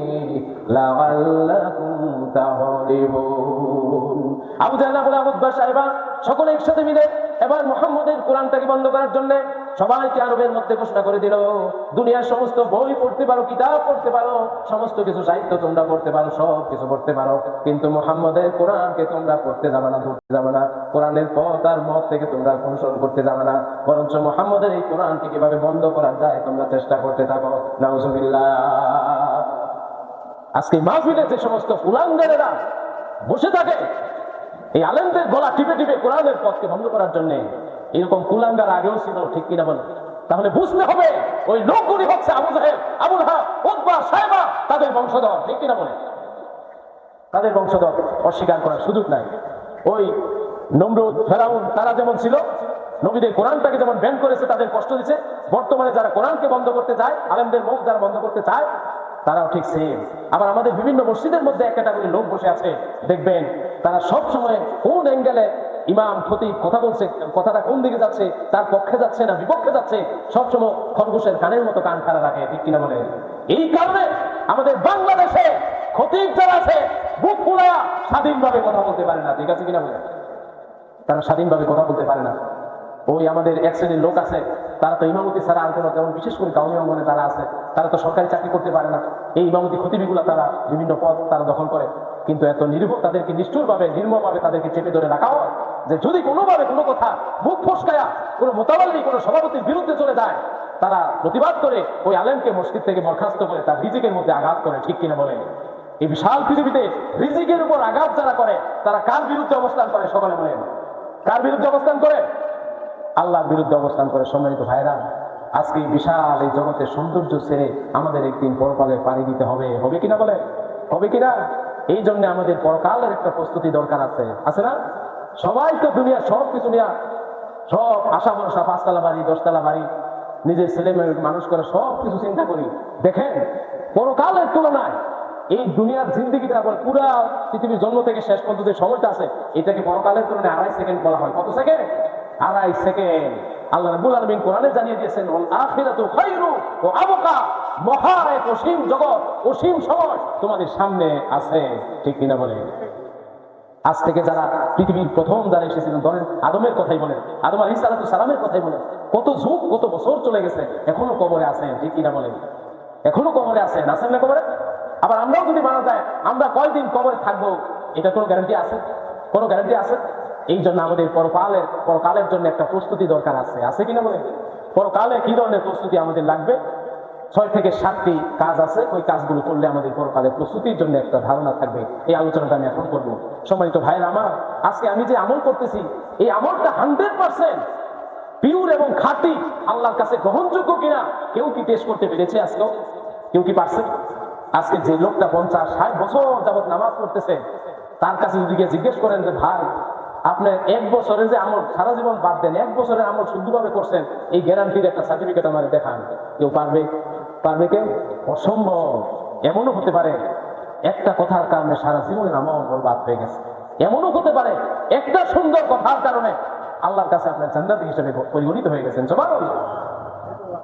লাআল্লাকুম তাগলিবুন। আবু জাহল, আবু লাহাব, উতবা, সাইবা সকলে একসাথে মিলে এবার মুহাম্মদের কোরআনটাকে বন্ধ করার জন্য সবাইকে আরবের মধ্যে ঘোষণা করে দিল, দুনিয়ার সমস্ত বই পড়তে পারো, কিতাব পড়তে পারো, সমস্ত কিছু সাহিত্য তোমরা পড়তে পারো, সব কিছু পড়তে পারো, কিন্তু মুহাম্মদের কোরআনকে তোমরা পড়তে যাবে না, ধরতে যাবে না, কোরআনের পথ আর মত থেকে তোমরা অনুসরণ করতে যাবে না, বরঞ্চ মুহাম্মদের এই কোরআনকে কিভাবে বন্ধ করা যায় তোমরা চেষ্টা করতে থাকো। নাউজুবিল্লাহ। আজকে মাহফিলে যে সমস্ত কুলাঙ্গারেরা বসে থাকে এই আলেমদের গলা টিপে টিপে কোরআনের পথকে বন্ধ করার জন্য, এরকম কুলাঙ্গার আগেও ছিল, ঠিক কিনা বলে? তাহলে বুঝতে হবে ওই লোকগুলি হচ্ছে আবু জাহেল, আবু লাহাব, উতবা, সাইবা, তাদের বংশধর, ঠিক কিনা বলে? তাদের বংশধর, অস্বীকার করার সুযোগ নাই। ওই নমরুদ, ফেরাউন, তারা যেমন ছিল, নবীদের কোরআনটাকে যেমন ব্যান করেছে, তাদের কষ্ট দিচ্ছে, বর্তমানে যারা কোরআনকে বন্ধ করতে চায়, আলেমদের মুখ যারা বন্ধ করতে চায়, তারাও ঠিক সেম। আবার আমাদের বিভিন্ন মসজিদের মধ্যে এক ক্যাটাগরি লোক বসে আছে, দেখবেন তারা সব সময় কোন অ্যাঙ্গেলে ইমাম খতিব কথা বলছে, কথাটা কোন দিকে যাচ্ছে, তার পক্ষে যাচ্ছে না বিপক্ষে যাচ্ছে, সবসময় খরগোশের কানের মতো কান খাড়া রাখে, ঠিক কিনা বলে? এই কারণে আমাদের বাংলাদেশে খতিব যারা আছে বুক ফুলায়া স্বাধীনভাবে কথা বলতে পারে না, ঠিক আছে কিনা বলে? তারা স্বাধীনভাবে কথা বলতে পারে না। ওই আমাদের এক শ্রেণীর লোক আছে, তারা তো ইমামতি ছাড়া আর কোনো, যেমন বিশেষ করে গাঁও অঙ্গনে যারা আছে, তারা তো সরকারি চাকরি করতে পারে না, এই ইমামতি খতিবিগুলো তারা বিভিন্ন পদ তারা দখল করে, কিন্তু এত নির্ভর তাদেরকে নিষ্ঠুরভাবে নির্মমভাবে তাদেরকে চেপে ধরে রাখা হয় যে যদি কোনোভাবে কোনো কথা মুখ ফসকায়া কোনো মোতাবাল্লি কোনো সভাপতির বিরুদ্ধে চলে যায়, তারা প্রতিবাদ করে ওই আলেমকে মসজিদ থেকে বরখাস্ত করে তার রিজিকের মধ্যে আঘাত করে, ঠিক কিনা বলে? এই বিশাল পৃথিবীতে রিজিকের উপর আঘাত যারা করে তারা কার বিরুদ্ধে অবস্থান করে? সকলে বলেন, কার বিরুদ্ধে অবস্থান করে? আল্লাহর বিরুদ্ধে অবস্থান করে। সম্মানিত ভাইরা, আজকে বিশাল এই জগতের সৌন্দর্য ছেড়ে আমাদের একদিন পরকালে পাড়ি দিতে হবে, হবে কিনা বলে? হবে কিনা? এই জন্য আমাদের পরকালের একটা প্রস্তুতি দরকার আছে, আছে না? সবাই তো দুনিয়ার সব কিছু নিয়ে সব আশা ভরসা, 5 তলা বাড়ি, 10 তলা বাড়ি, নিজের ছেলে মেয়ে মানুষ করে সব কিছু চিন্তা করি। দেখেন পরকালের তুলনায় এই দুনিয়ার জিন্দিগিটা পুরা পৃথিবীর জন্ম থেকে শেষ পর্যন্ত যে সময়টা আছে, এটাকে পরকালের তুলনায় 2.5 সেকেন্ড বলা হয়। কত সেকেন্ড? 2.5 সেকেন্ড। আল্লাহ রাব্বুল আলামিন কোরআনে জানিয়ে দিয়েছেন, ওয়াল আখিরাতু খায়রু ওয়া আবকা, মহা এক অসীম জগৎ, অসীম সময় তোমাদের সামনে আছে, ঠিক কিনা বলে? আজ থেকে যারা পৃথিবীর প্রথম যারা এসেছিলেন, ধরেন আদমের কথাই বলেন, আদম আলাইহিস সালামের কথাই বলেন, কত যুগ কত বছর চলে গেছে, এখনো কবরে আছেন, ঠিক কিনা বলেন? এখনো কবরে আছেন, আছেন না কবরে? আবার আমরাও যদি মারা যায়, আমরা কয়দিন কবরে থাকবো, এটা কোনো গ্যারান্টি আছে? কোনো গ্যারান্টি আছে? এই জন্য আমাদের পরকালের জন্য একটা প্রস্তুতি দরকার আছে, আছে কিনা বলে? পরকালে কি ধরনের প্রস্তুতি আমাদের লাগবে? 6 থেকে 7টি কাজ আছে, ওই কাজগুলো করলে আমাদের পরকালে প্রস্তুতির জন্য একটা ধারণা থাকবে। এই আলোচনাটা আমি এখন করবো। সম্মানিত ভাইয়ের আমার, আজকে আমি যে আমল করতেছি এই আমলটা 100% পিওর এবং খাঁটি, আল্লাহর কাছে গ্রহণযোগ্য কিনা কেউ কি টেস্ট করতে পেরেছে? আজকেও কেউ কি পারছে? আজকে যে লোকটা 50-60 বছর যাবত নামাজ পড়তেছে, তার কাছে যদি গিয়ে জিজ্ঞেস করেন যে ভাই আপনার 1 বছরে যে আমল সারা জীবন বাদ দেন, 1 বছরের আমল শুদ্ধভাবে করছেন, এই গ্যারান্টির একটা সার্টিফিকেট আমার দেখান, কেউ পারবে? পারবে কেউ? অসম্ভব। এমনও হতে পারে একটা কথার কারণে সারা জীবনের আমল বরবাদ হয়ে গেছে। এমনও হতে পারে একটা সুন্দর কথার কারণে আল্লাহর কাছে আপনার জান্নাতি হিসেবে পরিগণিত হয়ে গেছেন। সুবহানাল্লাহ।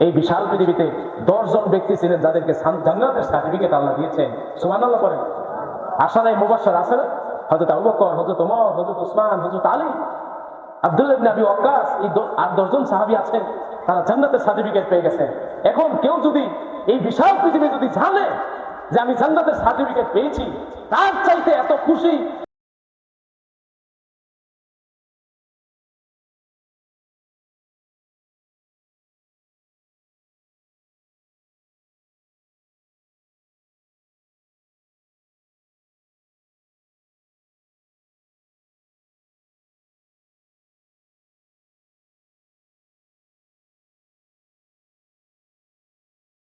এই বিশাল পৃথিবীতে 10 জন ব্যক্তি ছিলেন যাদেরকে জান্নাতের সার্টিফিকেট আল্লাহ দিয়েছেন। সুবহানাল্লাহ করেন। আশারায়ে মুবাশশার আছে না? হযরত আবু বকর, হযরত ওমর, হযরত উসমান, হযরত আলী, আব্দুল্লাহ ইবনে আবি ওয়াক্কাস, এই 8-10 জন সাহাবী আছেন, তারা জান্নাতের সার্টিফিকেট পেয়ে গেছেন। এখন কেউ যদি এই বিশাল পৃথিবী যদি জানে যে আমি জান্নাতের সার্টিফিকেট পেয়েছি, তার চাইতে এত খুশি